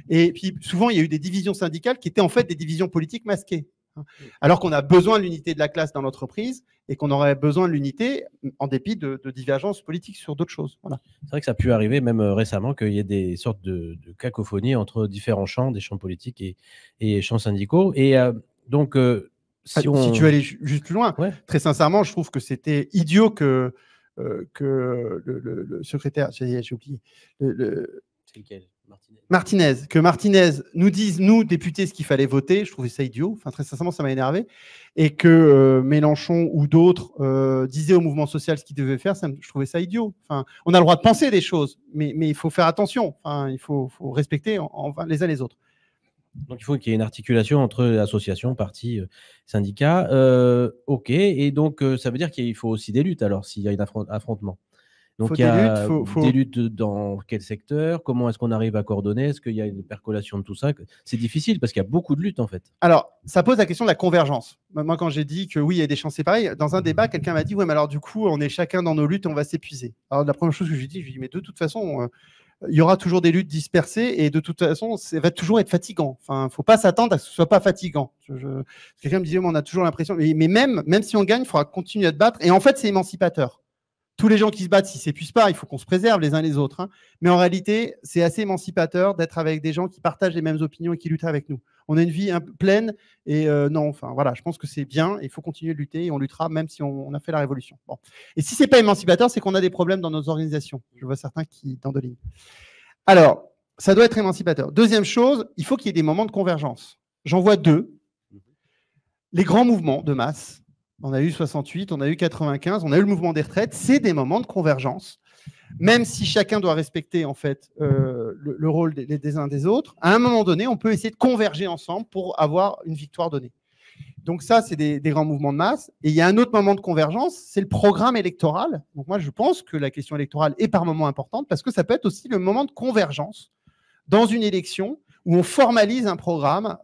Et puis souvent, il y a eu des divisions syndicales qui étaient en fait des divisions politiques masquées. Alors qu'on a besoin de l'unité de la classe dans l'entreprise et qu'on aurait besoin de l'unité en dépit de divergences politiques sur d'autres choses. Voilà. C'est vrai que ça a pu arriver même récemment qu'il y ait des sortes de cacophonie entre différents champs, des champs politiques et champs syndicaux. Et donc, si tu allais juste plus loin, ouais. Très sincèrement, je trouve que c'était idiot que le secrétaire, j'ai oublié, c'est lequel ? Que Martinez nous dise, nous, députés, ce qu'il fallait voter. Je trouvais ça idiot. Enfin, très sincèrement, ça m'a énervé. Et que Mélenchon ou d'autres disaient au mouvement social ce qu'ils devaient faire, je trouvais ça idiot. Enfin, on a le droit de penser des choses, mais il faut faire attention. Enfin, il faut respecter les uns les autres. Donc, il faut qu'il y ait une articulation entre associations, partis, syndicats. OK. Et donc, ça veut dire qu'il faut aussi des luttes, alors, s'il y a un affrontement. Donc, il y a des luttes dans quel secteur? Comment est-ce qu'on arrive à coordonner? Est-ce qu'il y a une percolation de tout ça? C'est difficile parce qu'il y a beaucoup de luttes, en fait. Alors, ça pose la question de la convergence. Moi, quand j'ai dit que oui, il y a des champs séparés, dans un débat, quelqu'un m'a dit « Ouais, mais alors du coup, on est chacun dans nos luttes, on va s'épuiser. » Alors, la première chose que je lui dis « Mais de toute façon, il y aura toujours des luttes dispersées et de toute façon, ça va toujours être fatigant. Enfin, il ne faut pas s'attendre à ce que ce ne soit pas fatigant. » Quelqu'un me disait « On a toujours l'impression… » Mais même si on gagne, il faudra continuer à te battre. Et en fait, c'est émancipateur. Tous les gens qui se battent, s'ils ne s'épuisent pas, il faut qu'on se préserve les uns les autres. Hein. Mais en réalité, c'est assez émancipateur d'être avec des gens qui partagent les mêmes opinions et qui luttent avec nous. On a une vie pleine et non, enfin voilà, je pense que c'est bien. Il faut continuer de lutter et on luttera même si on a fait la révolution. Bon. Et si ce n'est pas émancipateur, c'est qu'on a des problèmes dans nos organisations. Je vois certains qui dandolinent. Alors, ça doit être émancipateur. Deuxième chose, il faut qu'il y ait des moments de convergence. J'en vois deux. Les grands mouvements de masse. On a eu 68, on a eu 95, on a eu le mouvement des retraites. C'est des moments de convergence, même si chacun doit respecter en fait le rôle des uns des autres. À un moment donné, on peut essayer de converger ensemble pour avoir une victoire donnée. Donc ça, c'est des grands mouvements de masse. Et il y a un autre moment de convergence, c'est le programme électoral. Donc moi, je pense que la question électorale est par moments importante parce que ça peut être aussi le moment de convergence dans une élection où on formalise un programme.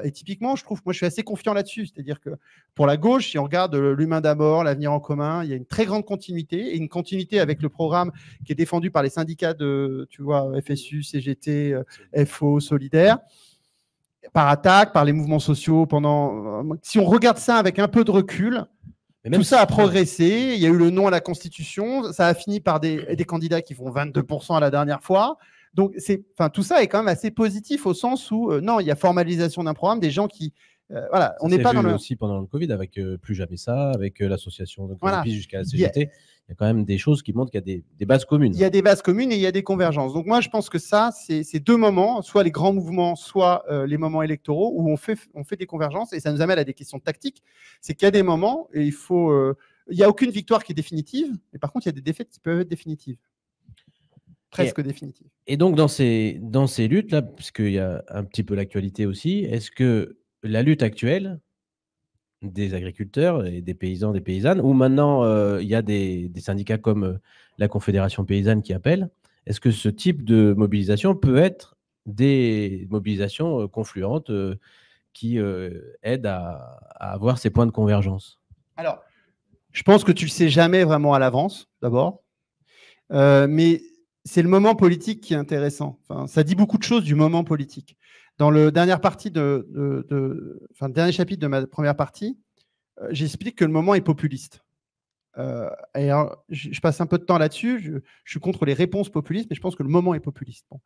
Et typiquement, moi, je suis assez confiant là-dessus. C'est-à-dire que pour la gauche, si on regarde l'humain d'abord, l'avenir en commun, il y a une très grande continuité, et une continuité avec le programme qui est défendu par les syndicats de, tu vois, FSU, CGT, FO, Solidaire, par Attaque, par les mouvements sociaux. Si on regarde ça avec un peu de recul, tout ça a progressé. Il y a eu le non à la Constitution. Ça a fini par des candidats qui font 22% à la dernière fois. Donc, tout ça est quand même assez positif au sens où, non, il y a formalisation d'un programme, des gens qui… voilà, on n'est pas dans le… aussi pendant le Covid, avec Plus Jamais Ça, avec l'association de Greenpeace jusqu'à la CGT. Il y a quand même des choses qui montrent qu'il y a des bases communes. Il y a des bases communes et il y a des convergences. Donc, moi, je pense que ça, c'est deux moments, soit les grands mouvements, soit les moments électoraux, où on fait des convergences. Et ça nous amène à des questions tactiques. C'est qu'il y a des moments, et il n'y a aucune victoire qui est définitive, mais par contre, il y a des défaites qui peuvent être définitives. presque définitive. Et donc, dans ces luttes-là, puisqu'il y a un petit peu l'actualité aussi, est-ce que la lutte actuelle des agriculteurs et des paysans, des paysannes, où maintenant il y a des syndicats comme la Confédération paysanne qui appellent, est-ce que ce type de mobilisation peut être des mobilisations confluentes qui aident à avoir ces points de convergence? Alors, je pense que tu le sais jamais vraiment à l'avance, d'abord. Mais c'est le moment politique qui est intéressant. Enfin, ça dit beaucoup de choses du moment politique. Dans le dernière partie le dernier chapitre de ma première partie, j'explique que le moment est populiste. Et alors, je passe un peu de temps là-dessus. Je suis contre les réponses populistes, mais je pense que le moment est populiste. Bon.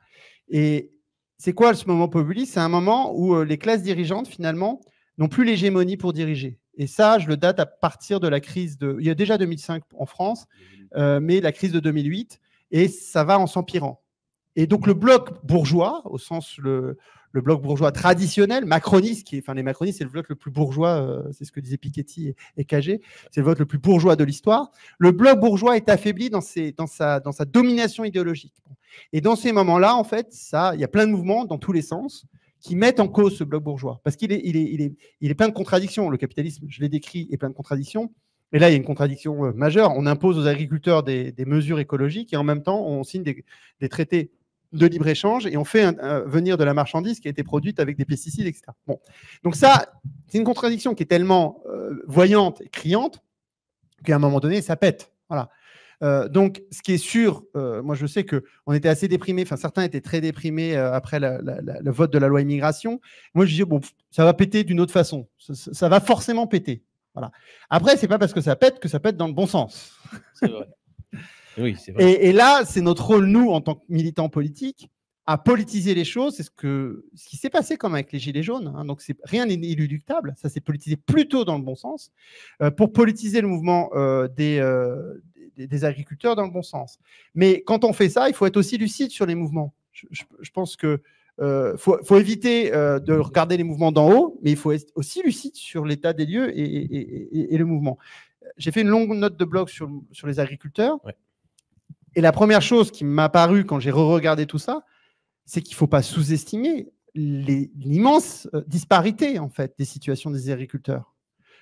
Et c'est quoi ce moment populiste? C'est un moment où les classes dirigeantes, finalement, n'ont plus l'hégémonie pour diriger. Et ça, je le date à partir de la crise de... Il y a déjà 2005 en France, mais la crise de 2008, et ça va en s'empirant. Et donc le bloc bourgeois, au sens le bloc bourgeois traditionnel, macroniste, les macronistes, c'est le bloc le plus bourgeois, c'est ce que disaient Piketty et Cagé, c'est le bloc le plus bourgeois de l'histoire. Le bloc bourgeois est affaibli dans sa domination idéologique. Et dans ces moments-là, en fait, il y a plein de mouvements dans tous les sens qui mettent en cause ce bloc bourgeois, parce qu'il est plein de contradictions. Le capitalisme, je l'ai décrit, est plein de contradictions. Et là, il y a une contradiction majeure. On impose aux agriculteurs des mesures écologiques et en même temps, on signe des traités de libre-échange et on fait venir de la marchandise qui a été produite avec des pesticides, etc. Bon. Donc ça, c'est une contradiction qui est tellement voyante et criante qu'à un moment donné, ça pète. Voilà. Donc, ce qui est sûr, moi je sais qu'on était assez déprimés, enfin certains étaient très déprimés après le vote de la loi immigration. Moi je dis, bon, ça va péter d'une autre façon. Ça va forcément péter. Voilà. Après, c'est pas parce que ça pète dans le bon sens. C'est vrai. Oui, c'est vrai. Et là, c'est notre rôle, nous, en tant que militants politiques, à politiser les choses. C'est ce qui s'est passé comme avec les Gilets jaunes. Hein. Donc, rien n'est inéluctable. Ça s'est politisé plutôt dans le bon sens pour politiser le mouvement des agriculteurs dans le bon sens. Mais quand on fait ça, il faut être aussi lucide sur les mouvements. Je pense que faut éviter de regarder les mouvements d'en haut, mais il faut être aussi lucide sur l'état des lieux et le mouvement. J'ai fait une longue note de blog sur les agriculteurs. Ouais. Et la première chose qui m'a paru quand j'ai re-regardé tout ça, c'est qu'il ne faut pas sous-estimer l'immense disparité en fait, des situations des agriculteurs.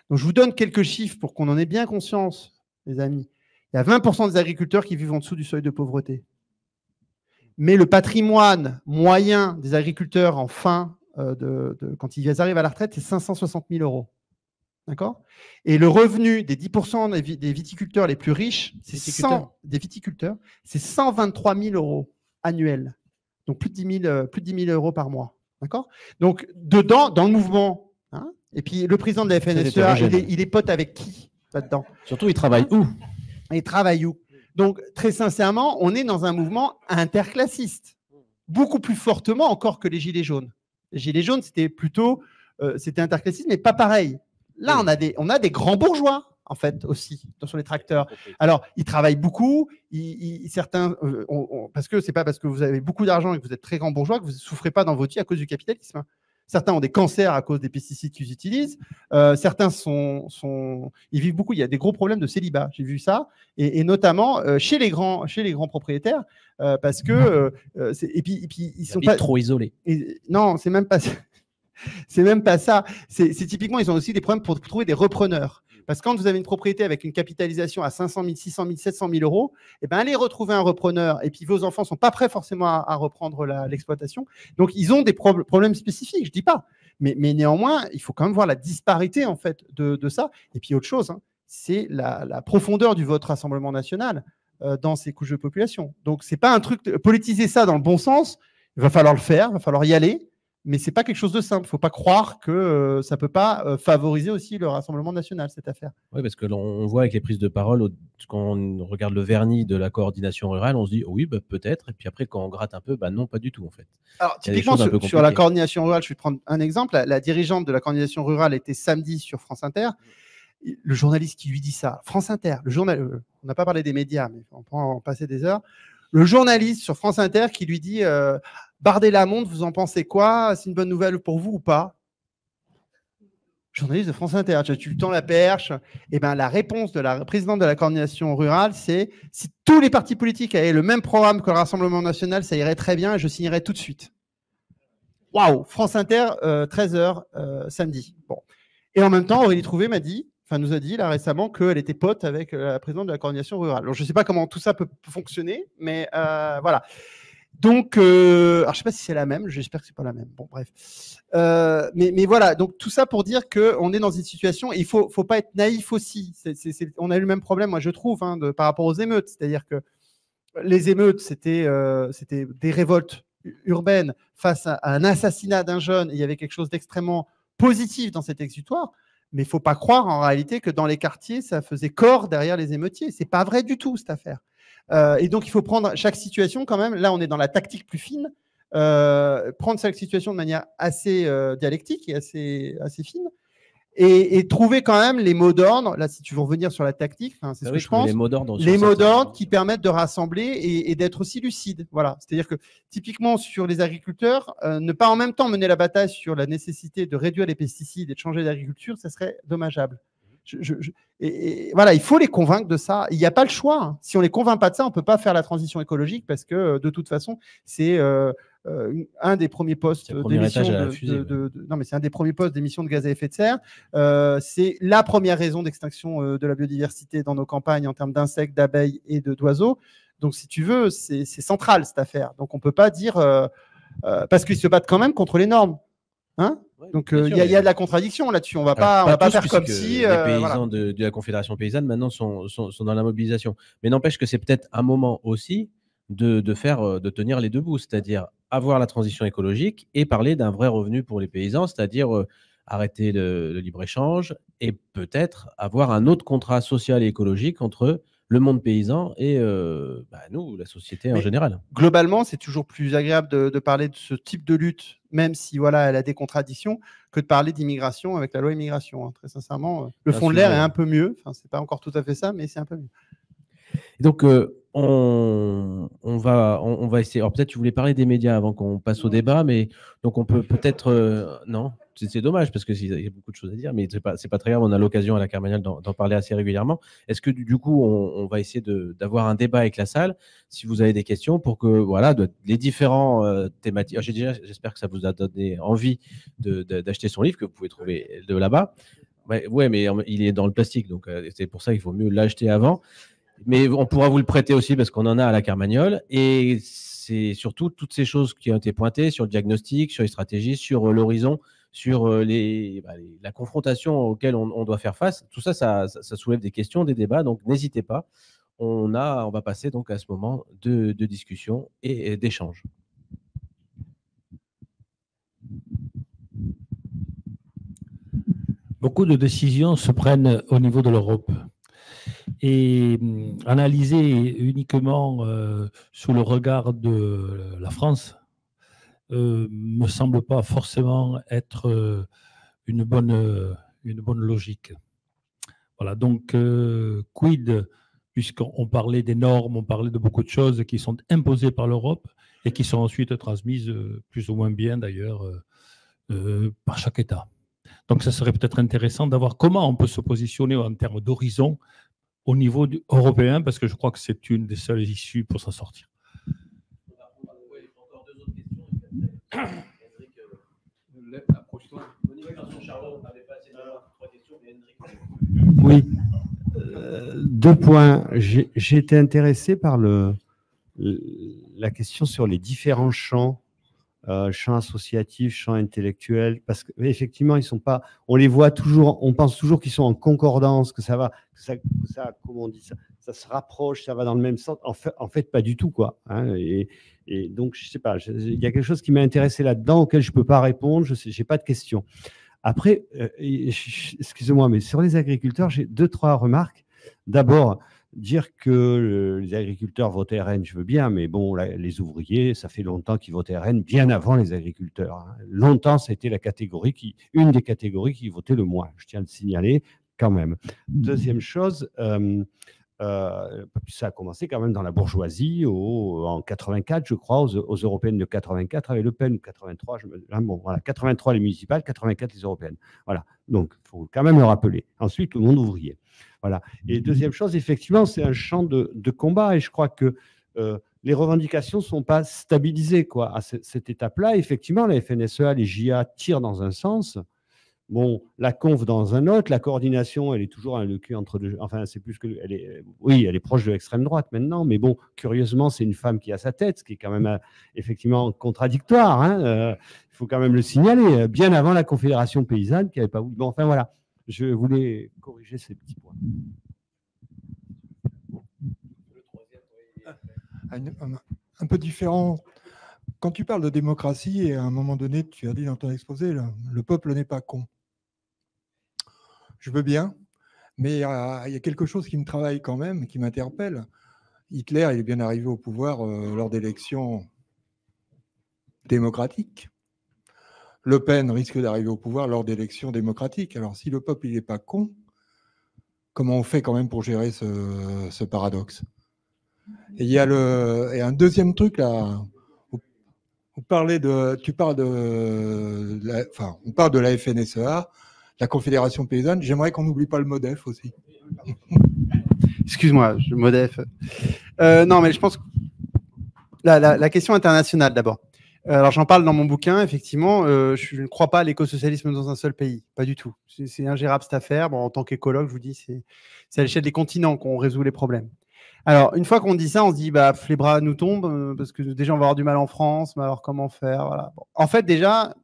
Donc, je vous donne quelques chiffres pour qu'on en ait bien conscience, les amis. Il y a 20% des agriculteurs qui vivent en dessous du seuil de pauvreté. Mais le patrimoine moyen des agriculteurs en fin quand ils arrivent à la retraite, c'est 560 000 €. D'accord ? Et le revenu des 10% des viticulteurs les plus riches, c'est 123 000 € annuels. Donc plus de 10 000 € par mois. D'accord ? Donc, dedans, dans le mouvement, hein, et puis le président de la FNSEA, il est pote avec qui là-dedans ? Surtout, il travaille où ? Il travaille où ? Donc, très sincèrement, on est dans un mouvement interclassiste, beaucoup plus fortement encore que les Gilets jaunes. Les Gilets jaunes, c'était plutôt interclassiste, mais pas pareil. Là, on a des grands bourgeois, en fait, aussi, sur les tracteurs. Alors, ils travaillent beaucoup. Certains, parce que c'est pas parce que vous avez beaucoup d'argent et que vous êtes très grand bourgeois que vous ne souffrez pas dans votre vie à cause du capitalisme. Certains ont des cancers à cause des pesticides qu'ils utilisent. Certains ils vivent beaucoup. Il y a des gros problèmes de célibat. J'ai vu ça, et notamment chez les grands propriétaires, parce que et puis ils sont pas trop isolés. Non, c'est même pas. C'est même pas ça. C'est typiquement, ils ont aussi des problèmes pour trouver des repreneurs. Parce que quand vous avez une propriété avec une capitalisation à 500 000, 600 000, 700 000 €, eh ben, allez retrouver un repreneur. Et puis, vos enfants ne sont pas prêts forcément à reprendre l'exploitation. Donc, ils ont des problèmes spécifiques, je ne dis pas. Mais néanmoins, il faut quand même voir la disparité en fait, de ça. Et puis, autre chose, hein, c'est la profondeur du vote Rassemblement national dans ces couches de population. Donc, ce n'est pas un truc… Politiser ça dans le bon sens, il va falloir le faire, il va falloir y aller. Mais ce n'est pas quelque chose de simple. Il ne faut pas croire que ça ne peut pas favoriser aussi le Rassemblement national, cette affaire. Oui, parce que l'on voit avec les prises de parole, quand on regarde le vernis de la coordination rurale, on se dit oui, bah, peut-être. Et puis après, quand on gratte un peu, bah, non, pas du tout en fait. Alors, typiquement, sur la coordination rurale, je vais prendre un exemple. La dirigeante de la coordination rurale était samedi sur France Inter. Le journaliste qui lui dit ça, France Inter, on n'a pas parlé des médias, mais on peut en passer des heures. Le journaliste sur France Inter qui lui dit Bardella monte, vous en pensez quoi? C'est une bonne nouvelle pour vous ou pas? journaliste de France Inter, tu tends la perche. Et ben, la réponse de la présidente de la coordination rurale, c'est si tous les partis politiques avaient le même programme que le Rassemblement national, ça irait très bien et je signerais tout de suite. Waouh, France Inter, 13h samedi. Bon. Et en même temps, Aurélie Trouvé nous a dit là récemment qu'elle était pote avec la présidente de la coordination rurale. Alors, je ne sais pas comment tout ça peut fonctionner, mais voilà. Donc, alors, je ne sais pas si c'est la même, j'espère que ce n'est pas la même. Bon, bref. Mais voilà, donc tout ça pour dire qu'on est dans une situation, et il ne faut pas être naïf aussi. On a eu le même problème, moi, je trouve, par rapport aux émeutes. C'est-à-dire que les émeutes, c'était des révoltes urbaines face à un assassinat d'un jeune, et il y avait quelque chose d'extrêmement positif dans cet exutoire. Mais il ne faut pas croire en réalité que dans les quartiers, ça faisait corps derrière les émeutiers. Ce n'est pas vrai du tout, cette affaire. Et donc, il faut prendre chaque situation quand même. Là, on est dans la tactique plus fine. Prendre chaque situation de manière assez dialectique et assez fine. Et trouver quand même les mots d'ordre. Là, si tu veux revenir sur la tactique, c'est ce que je pense. Les mots d'ordre qui permettent de rassembler et d'être aussi lucide. Voilà. C'est-à-dire que typiquement sur les agriculteurs, ne pas en même temps mener la bataille sur la nécessité de réduire les pesticides et de changer d'agriculture, ça serait dommageable. Et voilà, il faut les convaincre de ça. Il n'y a pas le choix. Hein. Si on ne les convainc pas de ça, on ne peut pas faire la transition écolique parce que de toute façon, c'est un des premiers postes d'émission c'est un des premiers postes d'émissions de gaz à effet de serre. C'est la première raison d'extinction de la biodiversité dans nos campagnes en termes d'insectes, d'abeilles et d'oiseaux. Donc, si tu veux, c'est central cette affaire. Donc, on ne peut pas dire parce qu'ils se battent quand même contre les normes. Hein? Donc, il y a de la contradiction là-dessus. On ne va pas faire comme si… les paysans de la Confédération paysanne, maintenant, sont dans la mobilisation. Mais n'empêche que c'est peut-être un moment aussi de tenir les deux bouts, c'est-à-dire avoir la transition écologique et parler d'un vrai revenu pour les paysans, c'est-à-dire arrêter le libre-échange et peut-être avoir un autre contrat social et écologique entre le monde paysan et nous, la société en général. Globalement, c'est toujours plus agréable de parler de ce type de lutte, même si voilà, elle a des contradictions, que de parler d'immigration avec la loi immigration. Hein. Très sincèrement, le fond de l'air est un peu mieux. Enfin, c'est pas encore tout à fait ça, mais c'est un peu mieux. Et donc, on va essayer. Alors, peut-être tu voulais parler des médias avant qu'on passe au débat, mais donc on peut peut-être… non, c'est dommage parce qu'il y a beaucoup de choses à dire, mais c'est pas très grave. On a l'occasion à la Carmagnole d'en parler assez régulièrement. Est-ce que du coup, on va essayer d'avoir un débat avec la salle, si vous avez des questions, pour que voilà, les différents thématiques… J'espère que ça vous a donné envie d'acheter son livre que vous pouvez trouver de là-bas. Ouais, mais il est dans le plastique, donc c'est pour ça qu'il faut mieux l'acheter avant. Mais on pourra vous le prêter aussi parce qu'on en a à la Carmagnole. Et c'est surtout toutes ces choses qui ont été pointées sur le diagnostic, sur les stratégies, sur l'horizon, sur la confrontation auquel on doit faire face. Tout ça, ça soulève des questions, des débats. Donc, n'hésitez pas. On va passer donc à ce moment de discussion et d'échange. Beaucoup de décisions se prennent au niveau de l'Europe. Et analyser uniquement sous le regard de la France me semble pas forcément être une bonne logique. Voilà, donc quid, puisqu'on parlait des normes, on parlait de beaucoup de choses qui sont imposées par l'Europe et qui sont ensuite transmises plus ou moins bien d'ailleurs par chaque État. Donc ça serait peut-être intéressant d'avoir comment on peut se positionner en termes d'horizon au niveau européen, parce que je crois que c'est une des seules issues pour s'en sortir. Oui, 2 points. J'ai été intéressé par la question sur les différents champs, champ associatif, champ intellectuel, parce qu'effectivement, ils sont pas, on les voit toujours, on pense toujours qu'ils sont en concordance, que ça va, comment on dit ça, ça se rapproche, ça va dans le même sens. En fait pas du tout, quoi. Hein, et donc, je sais pas, il y a quelque chose qui m'a intéressé là-dedans, auquel je peux pas répondre, j'ai pas de questions. Après, excusez-moi, mais sur les agriculteurs, j'ai 2-3 remarques. D'abord, dire que les agriculteurs votent RN, je veux bien, mais bon, les ouvriers, ça fait longtemps qu'ils votaient RN, bien avant les agriculteurs. Hein. Longtemps, ça a été une des catégories qui votait le moins. Je tiens à le signaler quand même. Deuxième chose, Ça a commencé quand même dans la bourgeoisie en 84, je crois, aux européennes de 84 avec Le Pen, ou 83, bon, voilà, 83 les municipales, 84 les européennes. Voilà, donc il faut quand même le rappeler. Ensuite, tout le monde ouvrier. Voilà. Et deuxième chose, effectivement, c'est un champ de combat, et je crois que les revendications ne sont pas stabilisées quoi, à cette étape-là. Effectivement, la FNSEA, les JA tirent dans un sens. Bon, la conf dans un autre, la coordination, elle est toujours le cul entre deux. Enfin, c'est plus que. Oui, elle est proche de l'extrême droite maintenant, mais bon, curieusement, c'est une femme qui a sa tête, ce qui est quand même effectivement contradictoire. Hein, il faut quand même le signaler, bien avant la Confédération paysanne qui n'avait pas voulu. Bon, enfin voilà, je voulais corriger ces petits points. Un peu différent. Quand tu parles de démocratie, et à un moment donné, tu as dit dans ton exposé, le peuple n'est pas con. Je veux bien, mais il y a quelque chose qui me travaille quand même, qui m'interpelle. Hitler, il est bien arrivé au pouvoir lors d'élections démocratiques. Le Pen risque d'arriver au pouvoir lors d'élections démocratiques. Alors, si le peuple n'est pas con, comment on fait quand même pour gérer ce paradoxe? Et il y a un deuxième truc là. On parle de la FNSEA, la Confédération paysanne. J'aimerais qu'on n'oublie pas le MODEF aussi. Excuse-moi, MODEF. Non, mais je pense que la question internationale d'abord. Alors j'en parle dans mon bouquin, effectivement, je ne crois pas à l'écosocialisme dans un seul pays, pas du tout. C'est ingérable cette affaire. Bon, en tant qu'écologue, je vous dis, c'est à l'échelle des continents qu'on résout les problèmes. Alors, une fois qu'on dit ça, on se dit, bah, les bras nous tombent, parce que déjà, on va avoir du mal en France, mais alors comment faire, voilà. Bon. En fait, déjà,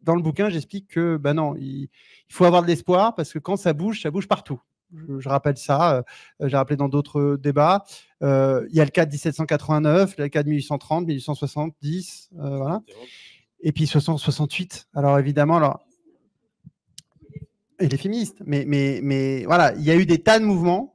dans le bouquin, j'explique que, bah non, il faut avoir de l'espoir, parce que quand ça bouge partout. Je rappelle ça, j'ai rappelé dans d'autres débats. Il y a le cas de 1789, le cas de 1830, 1870, voilà. Et puis 68. Alors, évidemment, et les féministes, mais voilà, il y a eu des tas de mouvements.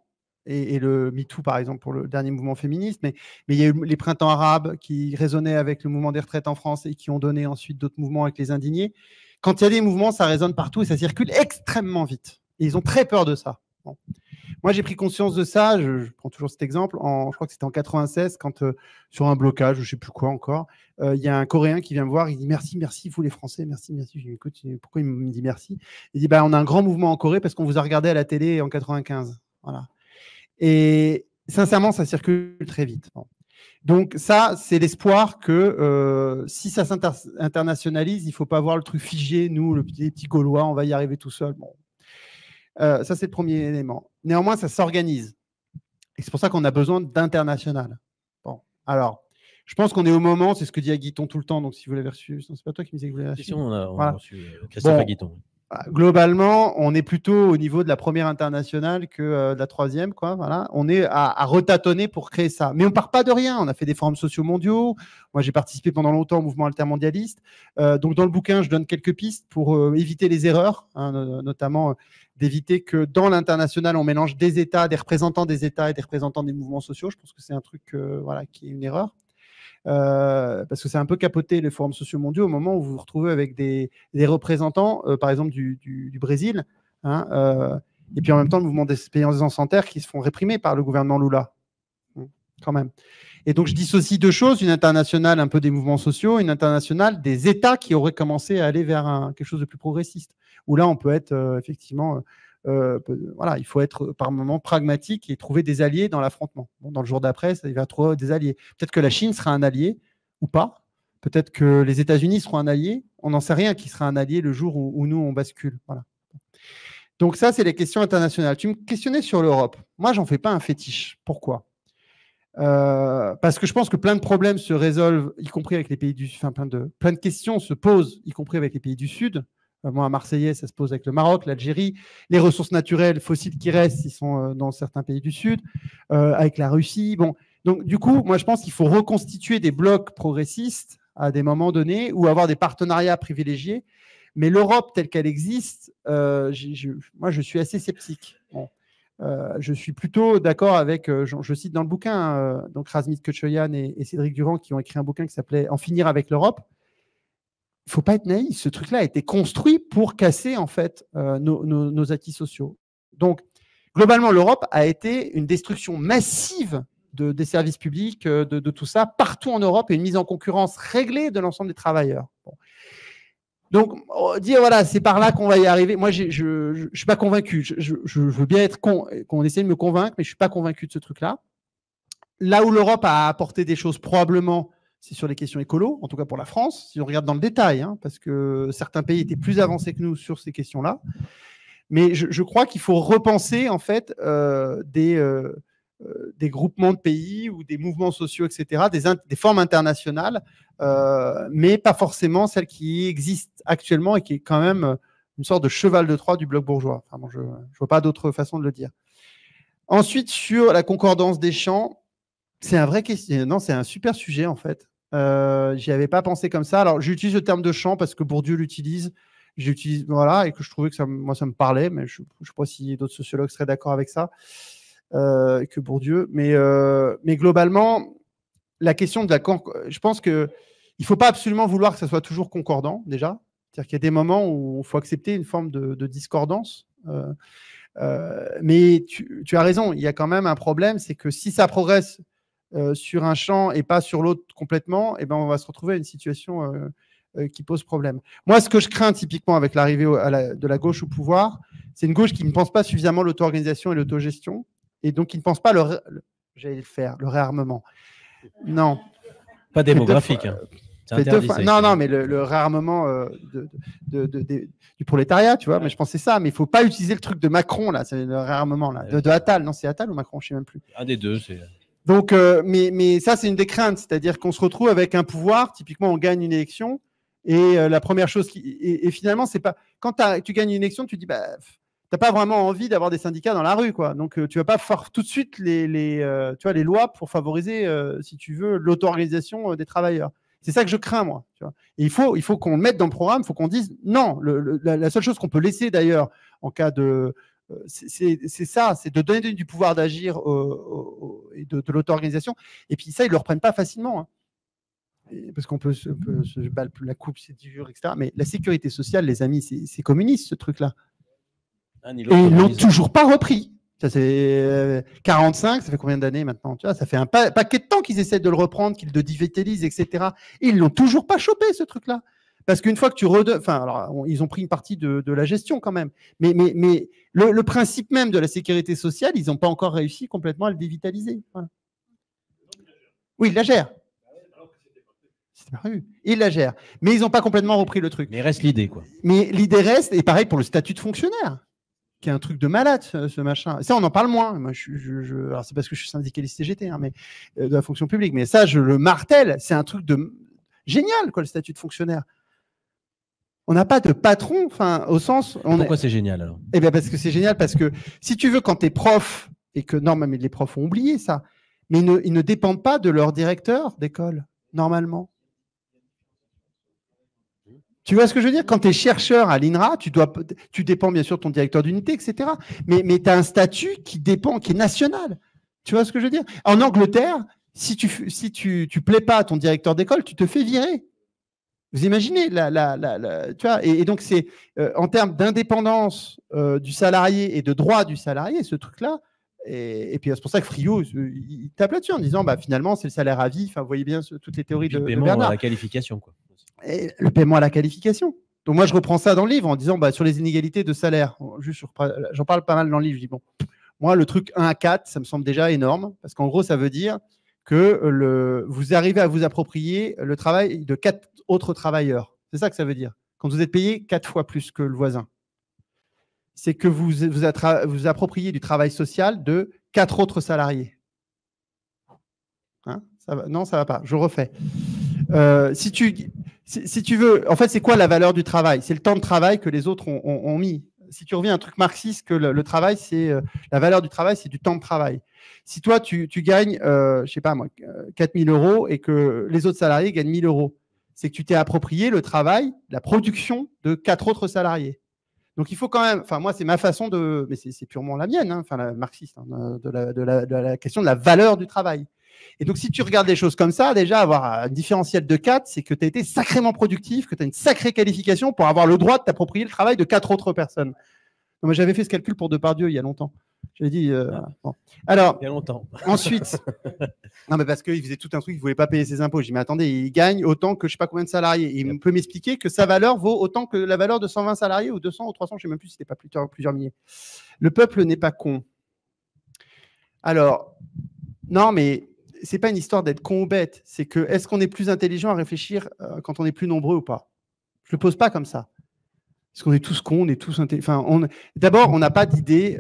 Et le MeToo, par exemple, pour le dernier mouvement féministe, mais il y a eu les printemps arabes qui résonnaient avec le mouvement des retraites en France et qui ont donné ensuite d'autres mouvements avec les indignés. Quand il y a des mouvements, ça résonne partout et ça circule extrêmement vite. Et ils ont très peur de ça. Bon. Moi, j'ai pris conscience de ça, je prends toujours cet exemple, je crois que c'était en 96, quand sur un blocage, je ne sais plus quoi encore, il y a un Coréen qui vient me voir, il dit merci, vous les Français, merci. Je lui dis écoute, pourquoi il me dit merci? Il dit on a un grand mouvement en Corée parce qu'on vous a regardé à la télé en 95. Voilà. Et sincèrement, ça circule très vite. Donc ça, c'est l'espoir que si ça s'internationalise, il ne faut pas voir le truc figé, nous, les petits Gaulois, on va y arriver tout seul. Bon. Ça, c'est le premier élément. Néanmoins, ça s'organise. Et c'est pour ça qu'on a besoin d'international. Bon. Alors, je pense qu'on est au moment, c'est ce que dit Aguiton tout le temps, donc si vous l'avez reçu, c'est pas toi qui me disais que vous l'avez reçu. Si, on a reçu Christophe Aguiton. Globalement, on est plutôt au niveau de la première internationale que de la troisième, quoi. Voilà. On est à retâtonner pour créer ça. Mais on ne part pas de rien. On a fait des forums sociaux mondiaux. Moi, j'ai participé pendant longtemps au mouvement altermondialiste. Donc, dans le bouquin, je donne quelques pistes pour éviter les erreurs, hein, notamment d'éviter que dans l'international, on mélange des États, des représentants des États et des représentants des mouvements sociaux. Je pense que c'est un truc voilà, qui est une erreur. Parce que c'est un peu capoté les forums sociaux mondiaux au moment où vous vous retrouvez avec des représentants, par exemple du Brésil, hein, et puis en même temps le mouvement des paysans sans terre qui se font réprimer par le gouvernement Lula, quand même. Et donc je dissocie deux choses, une internationale un peu des mouvements sociaux, une internationale des États qui auraient commencé à aller vers quelque chose de plus progressiste, où là on peut être effectivement... voilà, il faut être par moment pragmatique et trouver des alliés dans l'affrontement. Bon, dans le jour d'après, il va trouver des alliés. Peut-être que la Chine sera un allié ou pas. Peut-être que les États-Unis seront un allié. On n'en sait rien qui sera un allié le jour où nous, on bascule. Voilà. Donc ça, c'est les questions internationales. Tu me questionnais sur l'Europe. Moi, j'en fais pas un fétiche. Pourquoi ? Parce que je pense que plein de problèmes se résolvent, y compris avec les pays du Sud. Enfin, plein de questions se posent, y compris avec les pays du Sud. Moi, à Marseillais, ça se pose avec le Maroc, l'Algérie. Les ressources naturelles fossiles qui restent, ils sont dans certains pays du Sud, avec la Russie. Bon. Donc, du coup, moi, je pense qu'il faut reconstituer des blocs progressistes à des moments donnés ou avoir des partenariats privilégiés. Mais l'Europe telle qu'elle existe, moi, je suis assez sceptique. Bon. Je suis plutôt d'accord avec, je cite dans le bouquin, donc Razmit Kochoyan et Cédric Durand qui ont écrit un bouquin qui s'appelait « En finir avec l'Europe ». Il ne faut pas être naïf, ce truc-là a été construit pour casser en fait nos acquis sociaux. Donc, globalement, l'Europe a été une destruction massive des services publics, de tout ça, partout en Europe, et une mise en concurrence réglée de l'ensemble des travailleurs. Bon. Donc, dire, voilà, c'est par là qu'on va y arriver. Moi, je ne suis pas convaincu. Je veux bien être qu'on essaie de me convaincre, mais je ne suis pas convaincu de ce truc-là. Là où l'Europe a apporté des choses, probablement, c'est sur les questions écolo, en tout cas pour la France, si on regarde dans le détail, hein, parce que certains pays étaient plus avancés que nous sur ces questions-là. Mais je crois qu'il faut repenser, en fait, des groupements de pays ou des mouvements sociaux, etc., des formes internationales, mais pas forcément celles qui existent actuellement et qui est quand même une sorte de cheval de Troie du bloc bourgeois. Enfin, bon, je ne vois pas d'autre façon de le dire. Ensuite, sur la concordance des champs, c'est un vrai question. Non, c'est un super sujet, en fait. J'y avais pas pensé comme ça. Alors, j'utilise le terme de champ parce que Bourdieu l'utilise. J'utilise, voilà, et que je trouvais que ça me parlait, mais je ne sais pas si d'autres sociologues seraient d'accord avec ça. Que Bourdieu, mais globalement, la question de je pense qu'il ne faut pas absolument vouloir que ça soit toujours concordant, déjà. C'est-à-dire qu'il y a des moments où il faut accepter une forme de discordance. Mais tu as raison, il y a quand même un problème, c'est que si ça progresse sur un champ et pas sur l'autre complètement, eh ben, on va se retrouver à une situation qui pose problème. Moi, ce que je crains typiquement avec l'arrivée de la gauche au pouvoir, c'est une gauche qui ne pense pas suffisamment l'auto-organisation et l'autogestion, et donc qui ne pense pas le réarmement. Non. Pas démographique. Hein. Non, mais le réarmement du prolétariat, tu vois. Mais je pensais ça, mais il ne faut pas utiliser le truc de Macron, là, c'est le réarmement là, de Attal. Non, c'est Attal ou Macron, je ne sais même plus. Un des deux, c'est. Donc, mais ça, c'est une des craintes, c'est-à-dire qu'on se retrouve avec un pouvoir, typiquement, on gagne une élection, et la première chose et finalement, c'est pas. Quand tu gagnes une élection, tu dis, bah, tu n'as pas vraiment envie d'avoir des syndicats dans la rue, quoi. Donc, tu ne vas pas faire tout de suite les lois pour favoriser, si tu veux, l'auto-organisation des travailleurs. C'est ça que je crains, moi. Tu vois. Et il faut qu'on le mette dans le programme, il faut qu'on dise non. La seule chose qu'on peut laisser, d'ailleurs, en cas de. C'est ça, c'est de donner du pouvoir d'agir et de l'auto-organisation. Et puis ça, ils ne le reprennent pas facilement. Hein. Parce qu'on peut se la coupe, c'est dur, etc. Mais la sécurité sociale, les amis, c'est communiste, ce truc-là. Et ils ne l'ont toujours pas repris. Ça, c'est 45, ça fait combien d'années maintenant? Tu vois, ça fait un paquet de temps qu'ils essaient de le reprendre, qu'ils le digitalisent, etc. Et ils ne l'ont toujours pas chopé, ce truc-là. Parce qu'une fois que tu ils ont pris une partie de la gestion quand même. Mais le principe même de la sécurité sociale, ils n'ont pas encore réussi complètement à le dévitaliser. Voilà. Oui, ils la gèrent. Ils la gèrent. Mais ils n'ont pas complètement repris le truc. Mais reste l'idée, quoi. Mais l'idée reste, et pareil pour le statut de fonctionnaire, qui est un truc de malade, ce machin. Ça, on en parle moins. Moi, alors, c'est parce que je suis syndicaliste CGT, hein, mais de la fonction publique. Mais ça, je le martèle. C'est un truc de génial, quoi, le statut de fonctionnaire. On n'a pas de patron, enfin, au sens. Pourquoi c'est génial alors? Eh bien, parce que c'est génial, parce que si tu veux, quand tu es prof, et que non, mais les profs ont oublié ça, mais ils ne dépendent pas de leur directeur d'école, normalement. Tu vois ce que je veux dire? Quand tu es chercheur à l'INRA, tu dépends bien sûr de ton directeur d'unité, etc. Mais tu as un statut qui est national. Tu vois ce que je veux dire? En Angleterre, si tu plais pas à ton directeur d'école, tu te fais virer. Vous imaginez tu vois, et donc c'est en termes d'indépendance du salarié et de droit du salarié, ce truc-là. Et puis c'est pour ça que Friot il tape là-dessus en disant bah, finalement c'est le salaire à vie. Enfin, vous voyez bien toutes les théories de paiement Bernard. À la qualification, quoi. Et le paiement à la qualification. Donc moi je reprends ça dans le livre en disant bah, sur les inégalités de salaire. J'en parle pas mal dans le livre. Je dis bon, moi le truc 1 à 4, ça me semble déjà énorme parce qu'en gros ça veut dire que vous arrivez à vous approprier le travail de 4 autres travailleurs. C'est ça que ça veut dire. Quand vous êtes payé 4 fois plus que le voisin. C'est que vous appropriez du travail social de 4 autres salariés. Hein, ça va? Non, ça ne va pas. Je refais. Si tu veux, en fait, c'est quoi la valeur du travail? C'est le temps de travail que les autres ont mis. Si tu reviens à un truc marxiste, que le travail, c'est la valeur du travail, c'est du temps de travail. Si toi, tu gagnes, je ne sais pas moi, 4 000 € et que les autres salariés gagnent 1 000 €, c'est que tu t'es approprié le travail, la production de 4 autres salariés. Donc, il faut quand même, enfin, moi, c'est ma façon mais c'est purement la mienne, hein, enfin, la marxiste, hein, de la question de la valeur du travail. Et donc, si tu regardes les choses comme ça, déjà, avoir un différentiel de 4, c'est que tu as été sacrément productif, que tu as une sacrée qualification pour avoir le droit de t'approprier le travail de 4 autres personnes. J'avais fait ce calcul pour Depardieu il y a longtemps. J'avais dit. Voilà. Bon. Alors, Il y a longtemps. ensuite, non, mais parce qu'il faisait tout un truc, il ne voulait pas payer ses impôts. J'ai dit, mais attendez, il gagne autant que je ne sais pas combien de salariés. Il peut m'expliquer que sa valeur vaut autant que la valeur de 120 salariés ou 200 ou 300, je ne sais même plus si c'était pas plusieurs milliers. Le peuple n'est pas con. Alors, non, mais ce n'est pas une histoire d'être con ou bête. C'est que, est-ce qu'on est plus intelligent à réfléchir quand on est plus nombreux ou pas? Je ne le pose pas comme ça. Parce qu'on est tous cons, on est tous intelligents. D'abord, on n'a pas d'idées.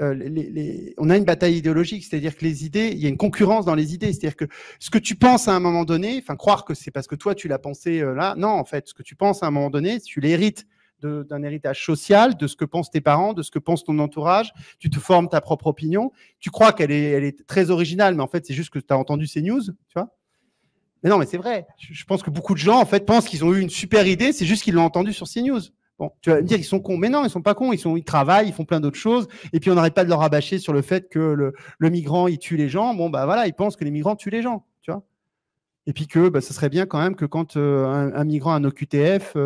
On a une bataille idéologique, c'est-à-dire que les idées, il y a une concurrence dans les idées. C'est-à-dire que ce que tu penses à un moment donné, croire que c'est parce que toi tu l'as pensé là, non, en fait, ce que tu penses à un moment donné, tu l'hérites d'un héritage social, de ce que pensent tes parents, de ce que pense ton entourage. Tu te formes ta propre opinion. Tu crois qu'elle est très originale, mais en fait, c'est juste que tu as entendu ces news, tu vois. Mais non, mais c'est vrai. Je pense que beaucoup de gens, en fait, pensent qu'ils ont eu une super idée, c'est juste qu'ils l'ont entendu sur CNews. Bon, tu vas me dire qu'ils sont cons, mais non, ils sont pas cons, ils travaillent, ils font plein d'autres choses, et puis on n'arrête pas de leur rabâcher sur le fait que le migrant, il tue les gens. Bon, bah voilà, ils pensent que les migrants tuent les gens, tu vois. Et puis que ce serait bien quand même que quand un migrant a un OQTF,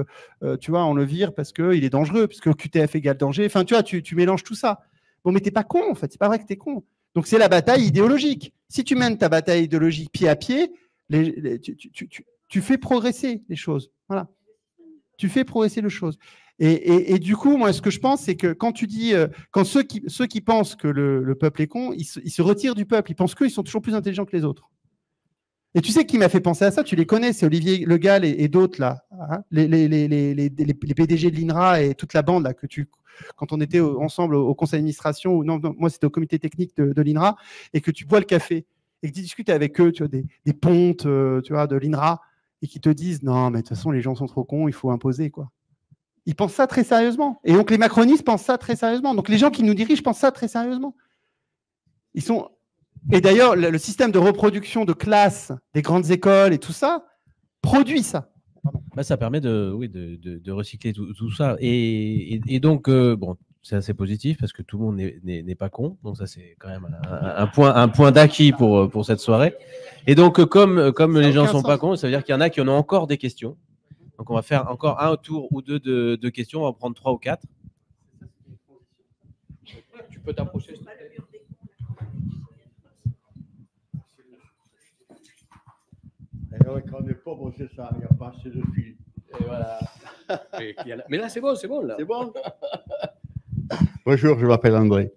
tu vois, on le vire parce qu'il est dangereux, parce que OQTF égale danger. Enfin, tu vois, tu mélanges tout ça. Bon, mais t'es pas con, en fait, c'est pas vrai que t'es con. Donc c'est la bataille idéologique. Si tu mènes ta bataille idéologique pied à pied, tu fais progresser les choses. Voilà. Tu fais progresser les choses. Et du coup, moi, ce que je pense, c'est que quand tu dis, quand ceux qui pensent que le peuple est con, ils se retirent du peuple. Ils pensent qu'ils sont toujours plus intelligents que les autres. Et tu sais qui m'a fait penser à ça? Tu les connais, c'est Olivier Le Gall et d'autres là, hein, les PDG de l'INRA et toute la bande là quand on était ensemble au conseil d'administration, ou non, moi c'était au comité technique de l'INRA, et que tu bois le café et que tu discutes avec eux, tu vois, des pontes, tu vois, de l'INRA, et qui te disent non, mais de toute façon les gens sont trop cons, il faut imposer quoi. Ils pensent ça très sérieusement. Et donc les macronistes pensent ça très sérieusement. Donc les gens qui nous dirigent pensent ça très sérieusement. Ils sont. Et d'ailleurs, le système de reproduction de classe des grandes écoles et tout ça produit ça. Bah, ça permet de recycler tout ça. Et donc, bon, c'est assez positif parce que tout le monde n'est pas con. Donc ça, c'est quand même un point d'acquis pour cette soirée. Et donc, comme les gens ne sont pas cons, ça veut dire qu'il y en a qui en ont encore des questions. Donc on va faire encore un tour ou deux de questions. On va en prendre 3 ou 4. Tu peux t'approcher. Quand on n'est pas bon, c'est ça, il n'y a pas assez de fil. Et voilà. Mais là, c'est bon, là. C'est bon. Bonjour, je m'appelle André.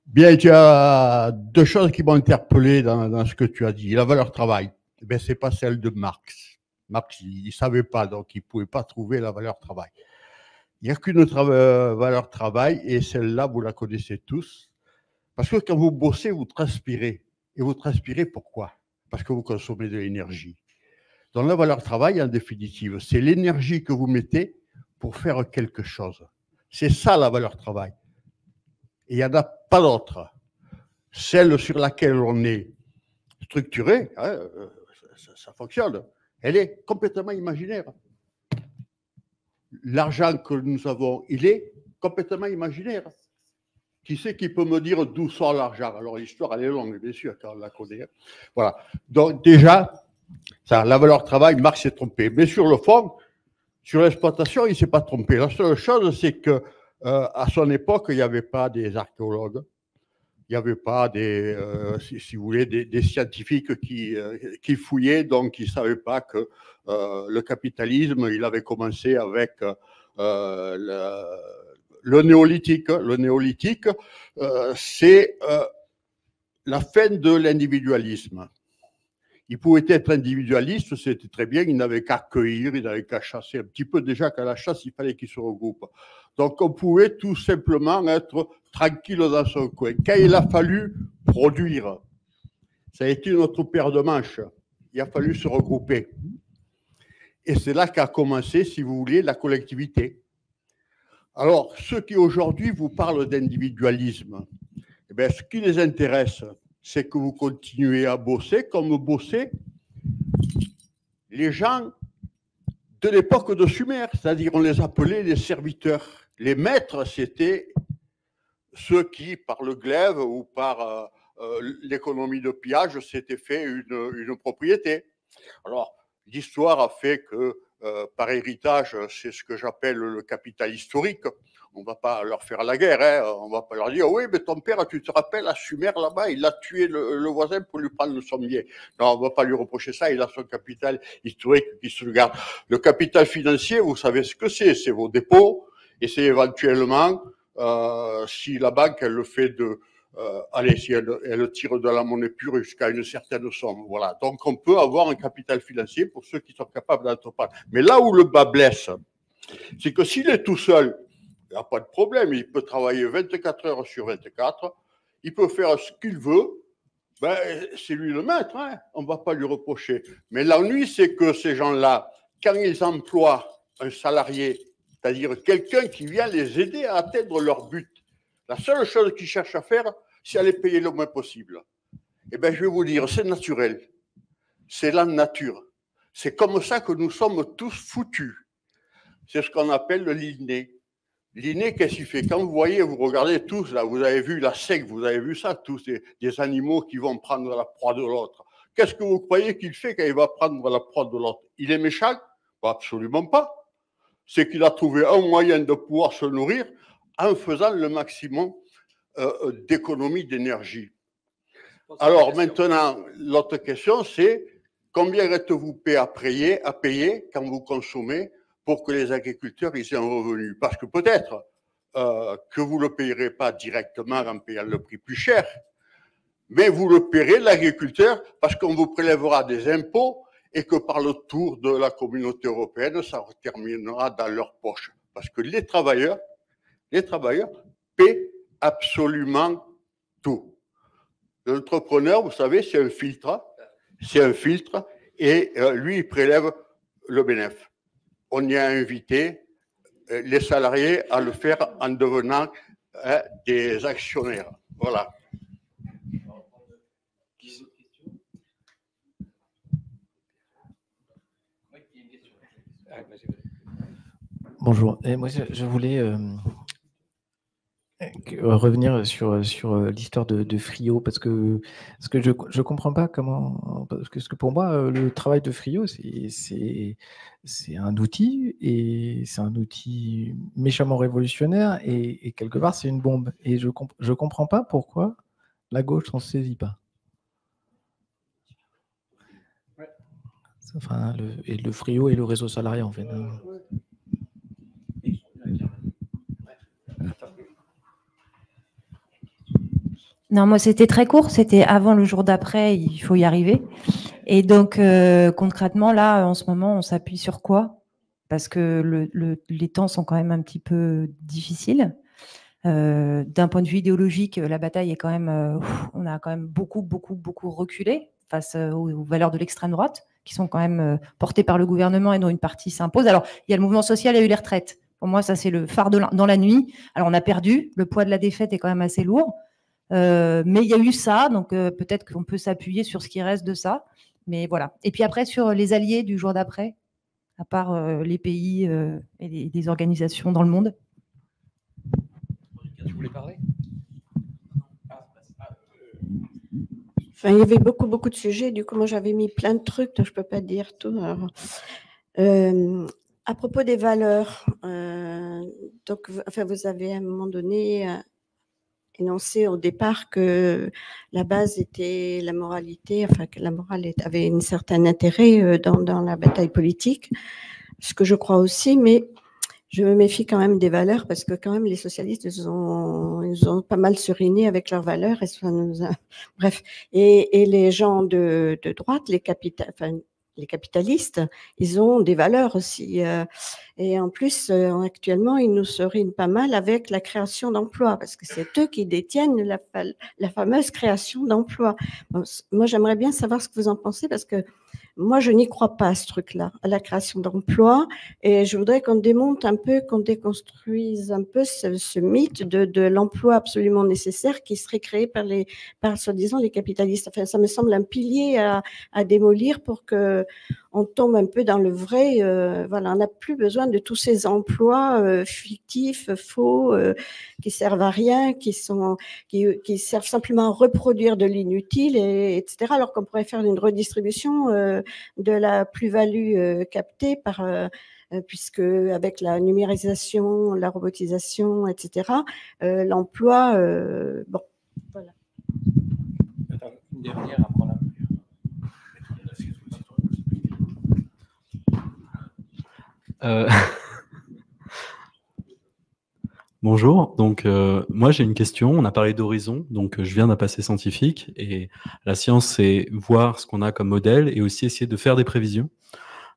Bien, tu as 2 choses qui m'ont interpellé dans ce que tu as dit. La valeur travail, ce n'est pas celle de Marx. Marx, il ne savait pas, donc il ne pouvait pas trouver la valeur travail. Il n'y a qu'une valeur travail, et celle-là, vous la connaissez tous. Parce que quand vous bossez, vous transpirez. Et vous transpirez pourquoi? Parce que vous consommez de l'énergie. Donc la valeur travail, en définitive, c'est l'énergie que vous mettez pour faire quelque chose. C'est ça la valeur travail. Et il n'y en a pas d'autre. Celle sur laquelle on est structuré, hein, ça fonctionne. Elle est complètement imaginaire. L'argent que nous avons, il est complètement imaginaire. Qui c'est qui peut me dire d'où sort l'argent? Alors l'histoire, elle est longue, bien sûr, quand on la connaît. Voilà. Donc déjà, ça, la valeur travail, Marx s'est trompé. Mais sur le fond, sur l'exploitation, il ne s'est pas trompé. La seule chose, c'est que à son époque, il n'y avait pas des archéologues, il n'y avait pas des, si vous voulez, des scientifiques qui fouillaient, donc ils ne savaient pas que le capitalisme, il avait commencé avec le néolithique. Le néolithique, c'est la fin de l'individualisme. Il pouvait être individualiste, c'était très bien, il n'avait qu'à cueillir, il n'avait qu'à chasser un petit peu. Déjà qu'à la chasse, il fallait qu'il se regroupe. Donc on pouvait tout simplement être tranquille dans son coin. Quand il a fallu produire, ça a été notre paire de manches. Il a fallu se regrouper. Et c'est là qu'a commencé, si vous voulez, la collectivité. Alors, ceux qui aujourd'hui vous parlent d'individualisme, eh bien, ce qui les intéresse, c'est que vous continuez à bosser comme bossaient les gens de l'époque de Sumer, c'est-à-dire on les appelait les serviteurs. Les maîtres, c'était ceux qui, par le glaive ou par l'économie de pillage, s'étaient fait une propriété. Alors, l'histoire a fait que, par héritage, c'est ce que j'appelle le capital historique. On ne va pas leur faire la guerre, hein. On ne va pas leur dire, oui, mais ton père, tu te rappelles, à Sumer, là-bas, il a tué le voisin pour lui prendre son bien. Non, on ne va pas lui reprocher ça, il a son capital historique qui se le garde. Le capital financier, vous savez ce que c'est vos dépôts, et c'est éventuellement, si la banque, elle le fait allez, si elle tire de la monnaie pure jusqu'à une certaine somme. Voilà. Donc, on peut avoir un capital financier pour ceux qui sont capables d'entreprendre. Mais là où le bas blesse, c'est que s'il est tout seul, il n'y a pas de problème. Il peut travailler 24 heures sur 24. Il peut faire ce qu'il veut. Ben, c'est lui le maître. Hein. On ne va pas lui reprocher. Mais l'ennui, c'est que ces gens-là, quand ils emploient un salarié, c'est-à-dire quelqu'un qui vient les aider à atteindre leur but, la seule chose qu'ils cherchent à faire, c'est à les payer le moins possible. Eh bien, je vais vous dire, c'est naturel. C'est la nature. C'est comme ça que nous sommes tous foutus. C'est ce qu'on appelle l'inné. L'inné, qu'est-ce qu'il fait? Quand vous voyez, vous regardez tous, là, vous avez vu la seigle, vous avez vu ça, tous des animaux qui vont prendre la proie de l'autre. Qu'est-ce que vous croyez qu'il fait quand il va prendre la proie de l'autre? Il est méchant? Absolument pas. C'est qu'il a trouvé un moyen de pouvoir se nourrir en faisant le maximum d'économie d'énergie. Alors maintenant, l'autre question, c'est combien êtes-vous prêt à payer quand vous consommez pour que les agriculteurs aient un revenu? Parce que peut-être que vous ne le payerez pas directement en payant le prix plus cher, mais vous le paierez, l'agriculteur, parce qu'on vous prélèvera des impôts et que par le tour de la communauté européenne, ça terminera dans leur poche. Parce que les travailleurs paient absolument tout. L'entrepreneur, vous savez, c'est un filtre, et lui, il prélève le bénéfice. On y a invité les salariés à le faire en devenant des actionnaires. Voilà. Bonjour. Et moi, je voulais revenir sur l'histoire de Frio, parce que je comprends pas comment. Parce que pour moi, le travail de Frio, c'est un outil, et c'est un outil méchamment révolutionnaire, et quelque part, c'est une bombe. Et je comprends pas pourquoi la gauche s'en saisit pas. Enfin, le Frio et le réseau salarié, en fait. Non, moi, c'était très court. C'était avant le jour d'après. Il faut y arriver. Et donc, concrètement, là, en ce moment, on s'appuie sur quoi? Parce que les temps sont quand même un petit peu difficiles. D'un point de vue idéologique, la bataille est quand même... on a quand même beaucoup reculé face aux valeurs de l'extrême droite, qui sont quand même portées par le gouvernement et dont une partie s'impose. Alors, il y a le mouvement social, il y a eu les retraites. Pour moi, ça, c'est le phare dans la nuit. Alors, on a perdu. Le poids de la défaite est quand même assez lourd. Mais il y a eu ça, donc peut-être qu'on peut s'appuyer sur ce qui reste de ça. Mais voilà. Et puis après, sur les alliés du jour d'après, à part les pays et les organisations dans le monde. Tu voulais parler ? Enfin, il y avait beaucoup de sujets. Du coup, moi, j'avais mis plein de trucs, donc je ne peux pas dire tout. Alors, à propos des valeurs, donc, enfin, vous avez à un moment donné énoncé au départ que la base était la moralité, enfin que la morale avait un certain intérêt dans la bataille politique, ce que je crois aussi, mais je me méfie quand même des valeurs, parce que quand même les socialistes, ils ont pas mal suriné avec leurs valeurs, et ça nous a... Bref, et les gens de droite, les capitalistes, ils ont des valeurs aussi. Et en plus, actuellement, ils nous serinent pas mal avec la création d'emplois, parce que c'est eux qui détiennent la fameuse création d'emplois. Bon, moi, j'aimerais bien savoir ce que vous en pensez, parce que moi, je n'y crois pas à ce truc-là, à la création d'emplois. Et je voudrais qu'on démonte un peu, qu'on déconstruise un peu ce mythe de l'emploi absolument nécessaire qui serait créé par soi-disant les capitalistes. Enfin, ça me semble un pilier à démolir pour que on tombe un peu dans le vrai. Voilà, on n'a plus besoin de tous ces emplois fictifs, faux, qui servent à rien, qui servent simplement à reproduire de l'inutile, etc. Alors qu'on pourrait faire une redistribution de la plus-value captée par puisque avec la numérisation, la robotisation, etc., l'emploi, bon, voilà. Attends, une dernière après la... Bonjour, donc moi j'ai une question, on a parlé d'horizon, donc je viens d'un passé scientifique et la science c'est voir ce qu'on a comme modèle et aussi essayer de faire des prévisions.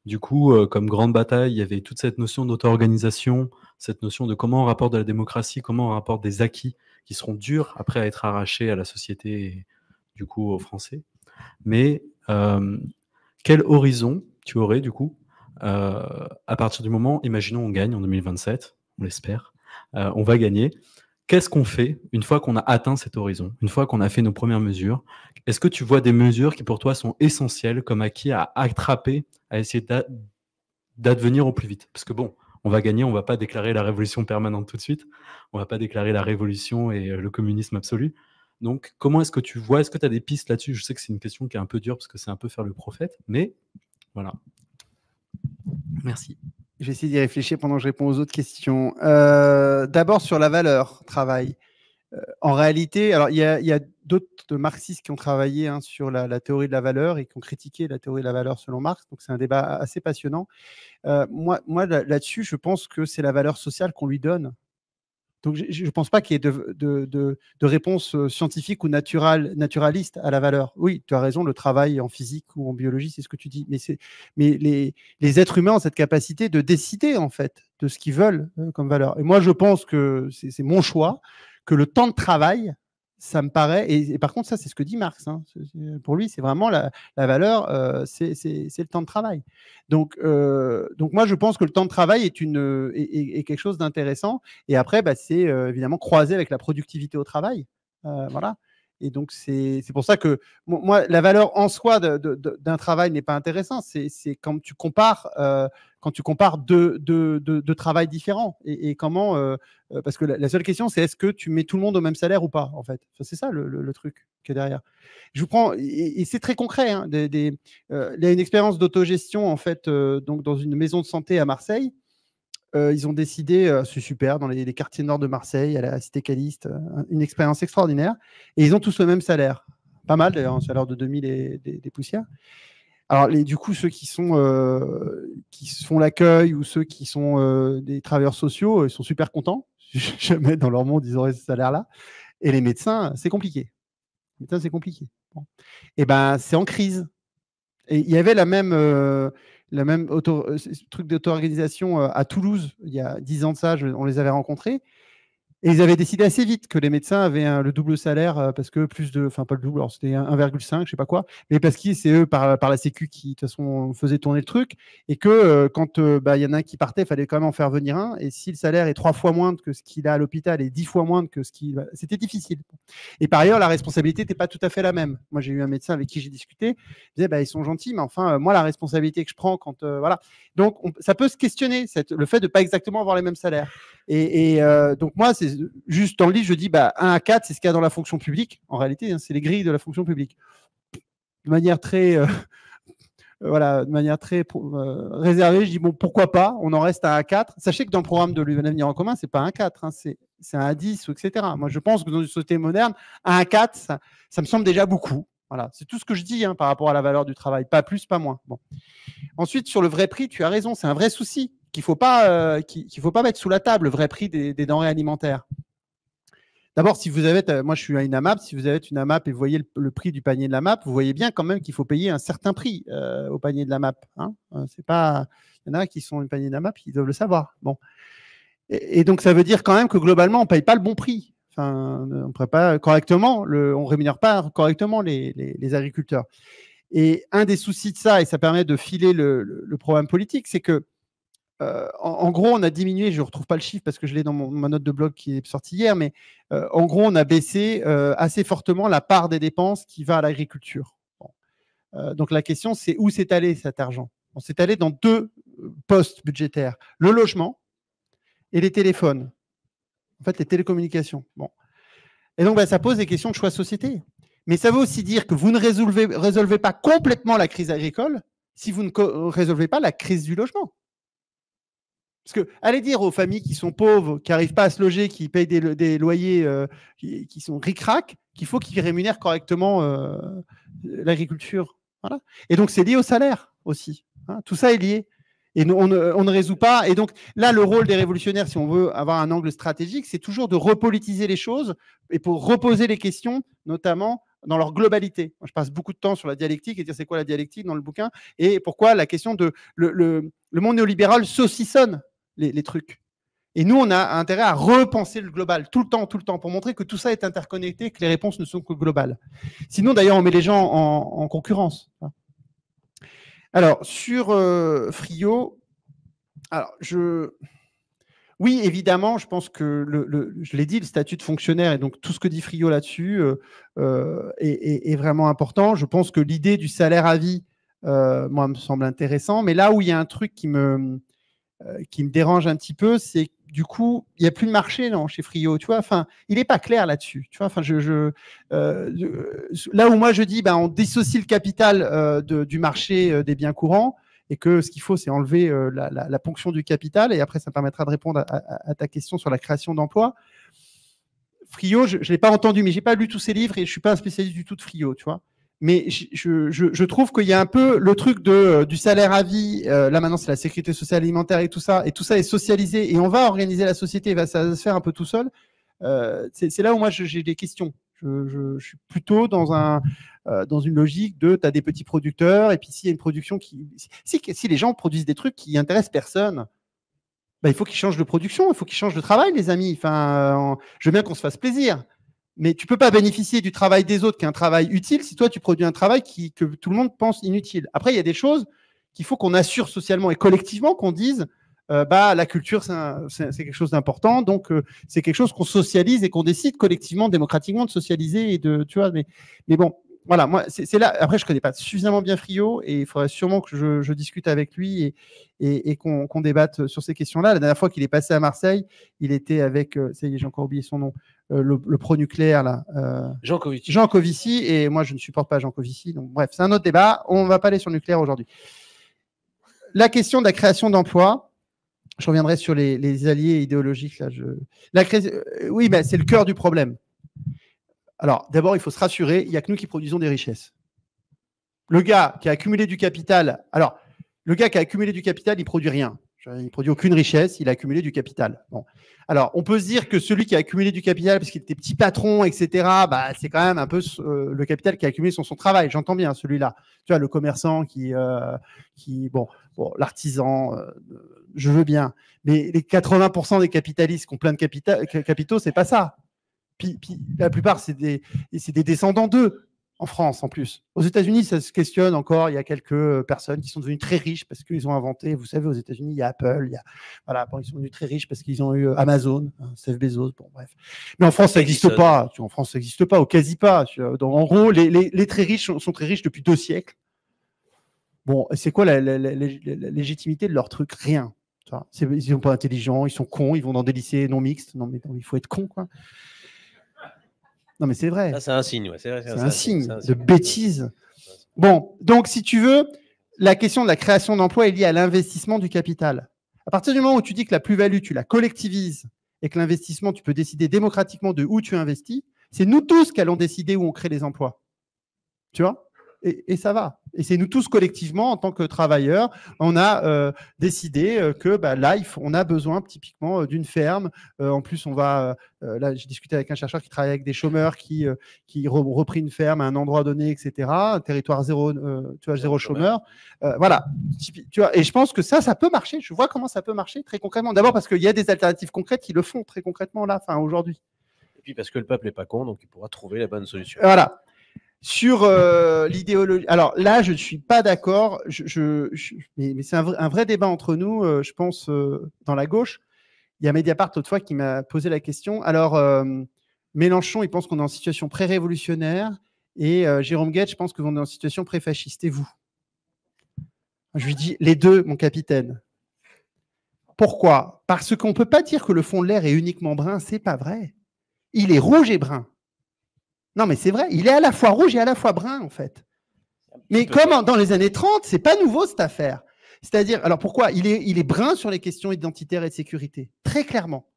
Du coup, comme grande bataille, il y avait toute cette notion d'auto-organisation, cette notion de comment on rapporte de la démocratie, comment on rapporte des acquis qui seront durs après à être arrachés à la société et du coup aux Français. Mais quel horizon tu aurais du coup à partir du moment, imaginons on gagne en 2027, on l'espère, on va gagner. Qu'est-ce qu'on fait une fois qu'on a atteint cet horizon, une fois qu'on a fait nos premières mesures? Est-ce que tu vois des mesures qui pour toi sont essentielles comme acquis à attraper, à essayer d'advenir au plus vite? Parce que bon, on va gagner, on ne va pas déclarer la révolution permanente tout de suite, on ne va pas déclarer la révolution et le communisme absolu. Donc, comment est-ce que tu vois? Est-ce que tu as des pistes là-dessus? Je sais que c'est une question qui est un peu dure parce que c'est un peu faire le prophète, mais voilà. Merci. Je vais essayer d'y réfléchir pendant que je réponds aux autres questions. D'abord, sur la valeur travail. En réalité, alors il y a d'autres marxistes qui ont travaillé sur la théorie de la valeur et qui ont critiqué la théorie de la valeur selon Marx. Donc, c'est un débat assez passionnant. Moi là-dessus, je pense que c'est la valeur sociale qu'on lui donne. Donc, je ne pense pas qu'il y ait de réponse scientifique ou naturaliste à la valeur. Oui, tu as raison, le travail en physique ou en biologie, c'est ce que tu dis. Mais les êtres humains ont cette capacité de décider, en fait, de ce qu'ils veulent comme valeur. Et moi, je pense que c'est mon choix, que le temps de travail, ça me paraît, et par contre, ça, c'est ce que dit Marx. Pour lui, c'est vraiment la valeur, c'est le temps de travail. Donc, moi, je pense que le temps de travail est quelque chose d'intéressant. Et après, c'est évidemment croisé avec la productivité au travail. Voilà. Et donc, c'est pour ça que moi, la valeur en soi d'un travail n'est pas intéressant. C'est quand tu compares deux travails différents et comment. Parce que la seule question, c'est est-ce que tu mets tout le monde au même salaire ou pas, en fait. C'est ça le truc qui est derrière. Je vous prends, et c'est très concret. Il y a une expérience d'autogestion, en fait, donc dans une maison de santé à Marseille. Ils ont décidé, c'est super, dans les quartiers nord de Marseille, à la Cité Caliste, une expérience extraordinaire. Et ils ont tous le même salaire. Pas mal, d'ailleurs, un salaire de 2000 et des poussières. Alors, du coup, ceux qui font l'accueil ou ceux qui sont des travailleurs sociaux, ils sont super contents. Jamais dans leur monde, ils auraient ce salaire-là. Et les médecins, c'est compliqué. Les médecins, c'est compliqué. Bon. Et ben, c'est en crise. Et il y avait la même truc d'auto-organisation à Toulouse, il y a 10 ans de ça, on les avait rencontrés. Et ils avaient décidé assez vite que les médecins avaient le double salaire parce que pas le double, alors c'était 1,5, je sais pas quoi, mais parce que c'est eux par la Sécu qui, de toute façon, faisaient tourner le truc et que quand il y en a un qui partait, il fallait quand même en faire venir un. Et si le salaire est 3 fois moindre que ce qu'il a à l'hôpital et 10 fois moindre que ce qu'il. C'était difficile. Et par ailleurs, la responsabilité n'était pas tout à fait la même. Moi, j'ai eu un médecin avec qui j'ai discuté, il disait ils sont gentils, mais enfin, moi, la responsabilité que je prends quand. Voilà. Donc, ça peut se questionner, le fait de ne pas exactement avoir les mêmes salaires. Et donc, moi, c'est juste dans le livre, je dis 1 à 4, c'est ce qu'il y a dans la fonction publique. En réalité, c'est les grilles de la fonction publique. De manière très, réservée, je dis pourquoi pas, on en reste à 1 à 4. Sachez que dans le programme de l'avenir en commun, c'est pas 1 à 4, c'est 1 à 10, etc. Moi, je pense que dans une société moderne, 1 à 4, ça me semble déjà beaucoup. Voilà, c'est tout ce que je dis par rapport à la valeur du travail, pas plus, pas moins. Bon. Ensuite, sur le vrai prix, tu as raison, c'est un vrai souci qu'il ne faut pas mettre sous la table, le vrai prix des denrées alimentaires. D'abord, si vous avez, moi je suis à une AMAP, si vous avez une AMAP et vous voyez le prix du panier de la MAP, vous voyez bien quand même qu'il faut payer un certain prix au panier de la MAP. C'est pas, il y en a qui sont au panier de la MAP, ils doivent le savoir. Bon. Et donc ça veut dire quand même que globalement, on ne paye pas le bon prix. Enfin, on ne pas correctement, on rémunère pas correctement les agriculteurs. Et un des soucis de ça, et ça permet de filer le programme politique, c'est que en gros, on a diminué, je ne retrouve pas le chiffre parce que je l'ai dans ma note de blog qui est sortie hier, mais en gros, on a baissé assez fortement la part des dépenses qui va à l'agriculture. Bon. Donc la question, c'est où s'est allé cet argent? On s'est allé dans 2 postes budgétaires, le logement et les téléphones. En fait, les télécommunications. Bon. Et donc, ça pose des questions de choix de société. Mais ça veut aussi dire que vous ne résolvez pas complètement la crise agricole si vous ne résolvez pas la crise du logement. Parce que allez dire aux familles qui sont pauvres, qui n'arrivent pas à se loger, qui payent des loyers qui sont ric-rac, qu'il faut qu'ils rémunèrent correctement l'agriculture. Voilà. Et donc, c'est lié au salaire aussi. Hein. Tout ça est lié. Et on ne résout pas. Et donc, là, le rôle des révolutionnaires, si on veut avoir un angle stratégique, c'est toujours de repolitiser les choses et pour reposer les questions, notamment dans leur globalité. Moi, je passe beaucoup de temps sur la dialectique et dire c'est quoi la dialectique dans le bouquin et pourquoi la question de le monde néolibéral saucissonne les trucs. Et nous, on a intérêt à repenser le global tout le temps, pour montrer que tout ça est interconnecté, que les réponses ne sont que globales. Sinon, d'ailleurs, on met les gens en concurrence. Alors, sur Frio, alors oui, évidemment, je pense que, je l'ai dit, le statut de fonctionnaire et donc tout ce que dit Frio là-dessus est vraiment important. Je pense que l'idée du salaire à vie, moi, me semble intéressant. Mais là où il y a un truc qui me dérange un petit peu, c'est que du coup, il n'y a plus de marché chez Frio, tu vois. Enfin, il n'est pas clair là-dessus, tu vois. Enfin, là où moi je dis, on dissocie le capital du marché des biens courants et que ce qu'il faut, c'est enlever la ponction du capital. Et après, ça permettra de répondre à ta question sur la création d'emplois. Frio, je ne l'ai pas entendu, mais je n'ai pas lu tous ses livres et je ne suis pas un spécialiste du tout de Frio, tu vois. Mais je trouve qu'il y a un peu le truc du salaire à vie. Là, maintenant, c'est la sécurité sociale alimentaire et tout ça est socialisé et on va organiser la société, ça va se faire un peu tout seul. C'est là où moi, j'ai des questions. Je suis plutôt dans une logique de tu as des petits producteurs et puis s'il y a une production si les gens produisent des trucs qui intéressent personne, il faut qu'ils changent de production, il faut qu'ils changent de travail, les amis. Enfin, je veux bien qu'on se fasse plaisir. Mais tu ne peux pas bénéficier du travail des autres qui est un travail utile si toi, tu produis un travail que tout le monde pense inutile. Après, il y a des choses qu'il faut qu'on assure socialement et collectivement, qu'on dise la culture, c'est quelque chose d'important. Donc, c'est quelque chose qu'on socialise et qu'on décide collectivement, démocratiquement de socialiser. Et tu vois, mais bon, voilà, moi, c'est là. Après, je ne connais pas suffisamment bien Frio et il faudrait sûrement que je discute avec lui et qu'on débatte sur ces questions-là. La dernière fois qu'il est passé à Marseille, il était avec, ça y est, j'ai encore oublié son nom, le pro-nucléaire, là. Jean Covici. Jean Covici, et moi, je ne supporte pas Jean Covici. Donc, bref, c'est un autre débat. On ne va pas aller sur le nucléaire aujourd'hui. La question de la création d'emplois, je reviendrai sur les alliés idéologiques. Là, oui, c'est le cœur du problème. Alors, d'abord, il faut se rassurer, il n'y a que nous qui produisons des richesses. Le gars qui a accumulé du capital, il ne produit rien. Il ne produit aucune richesse, il a accumulé du capital. Bon. Alors, on peut se dire que celui qui a accumulé du capital parce qu'il était petit patron, etc., c'est quand même un peu le capital qui a accumulé sur son travail. J'entends bien celui-là. Tu vois, le commerçant l'artisan, je veux bien. Mais les 80% des capitalistes qui ont plein de capitaux, c'est pas ça. Puis la plupart, c'est des descendants d'eux. En France, en plus. Aux États-Unis, ça se questionne encore. Il y a quelques personnes qui sont devenues très riches parce qu'ils ont inventé. Vous savez, aux États-Unis, il y a Apple. Ils sont devenus très riches parce qu'ils ont eu Amazon, Jeff Bezos. Bon, bref. Mais en France, ça n'existe pas. En France, ça n'existe pas, ou quasi pas. En gros, les très riches sont très riches depuis 2 siècles. Bon, c'est quoi la légitimité de leur truc? Rien. Ils ne sont pas intelligents, ils sont cons, ils vont dans des lycées non mixtes. Non, mais il faut être con, quoi. Non, mais c'est vrai. Ça, c'est un signe. Ouais. C'est un signe de bêtise. Bon, donc, si tu veux, la question de la création d'emplois est liée à l'investissement du capital. À partir du moment où tu dis que la plus-value, tu la collectivises et que l'investissement, tu peux décider démocratiquement de où tu investis, c'est nous tous qui allons décider où on crée les emplois. Tu vois ? Et ça va. Et c'est nous tous collectivement, en tant que travailleurs, on a décidé que là, on a besoin typiquement d'une ferme. En plus, là, j'ai discuté avec un chercheur qui travaille avec des chômeurs qui ont repris une ferme à un endroit donné, etc. Un territoire zéro chômeur. Voilà. Tu vois, et je pense que ça peut marcher. Je vois comment ça peut marcher très concrètement. D'abord parce qu'il y a des alternatives concrètes qui le font très concrètement là, aujourd'hui. Et puis parce que le peuple n'est pas con, donc il pourra trouver la bonne solution. Voilà. Sur l'idéologie, alors là, je ne suis pas d'accord, mais c'est un vrai débat entre nous, je pense, dans la gauche. Il y a Mediapart l'autre fois qui m'a posé la question. Alors, Mélenchon, il pense qu'on est en situation pré-révolutionnaire et Jérôme Guedj, je pense qu'on est en situation pré-fasciste. Et vous? Je lui dis, les deux, mon capitaine. Pourquoi? Parce qu'on ne peut pas dire que le fond de l'air est uniquement brun, c'est pas vrai. Il est rouge et brun. Non, mais c'est vrai, il est à la fois rouge et à la fois brun, en fait. Mais comme dans les années 30, c'est pas nouveau, cette affaire. C'est-à-dire, alors pourquoi il est brun sur les questions identitaires et de sécurité. Très clairement.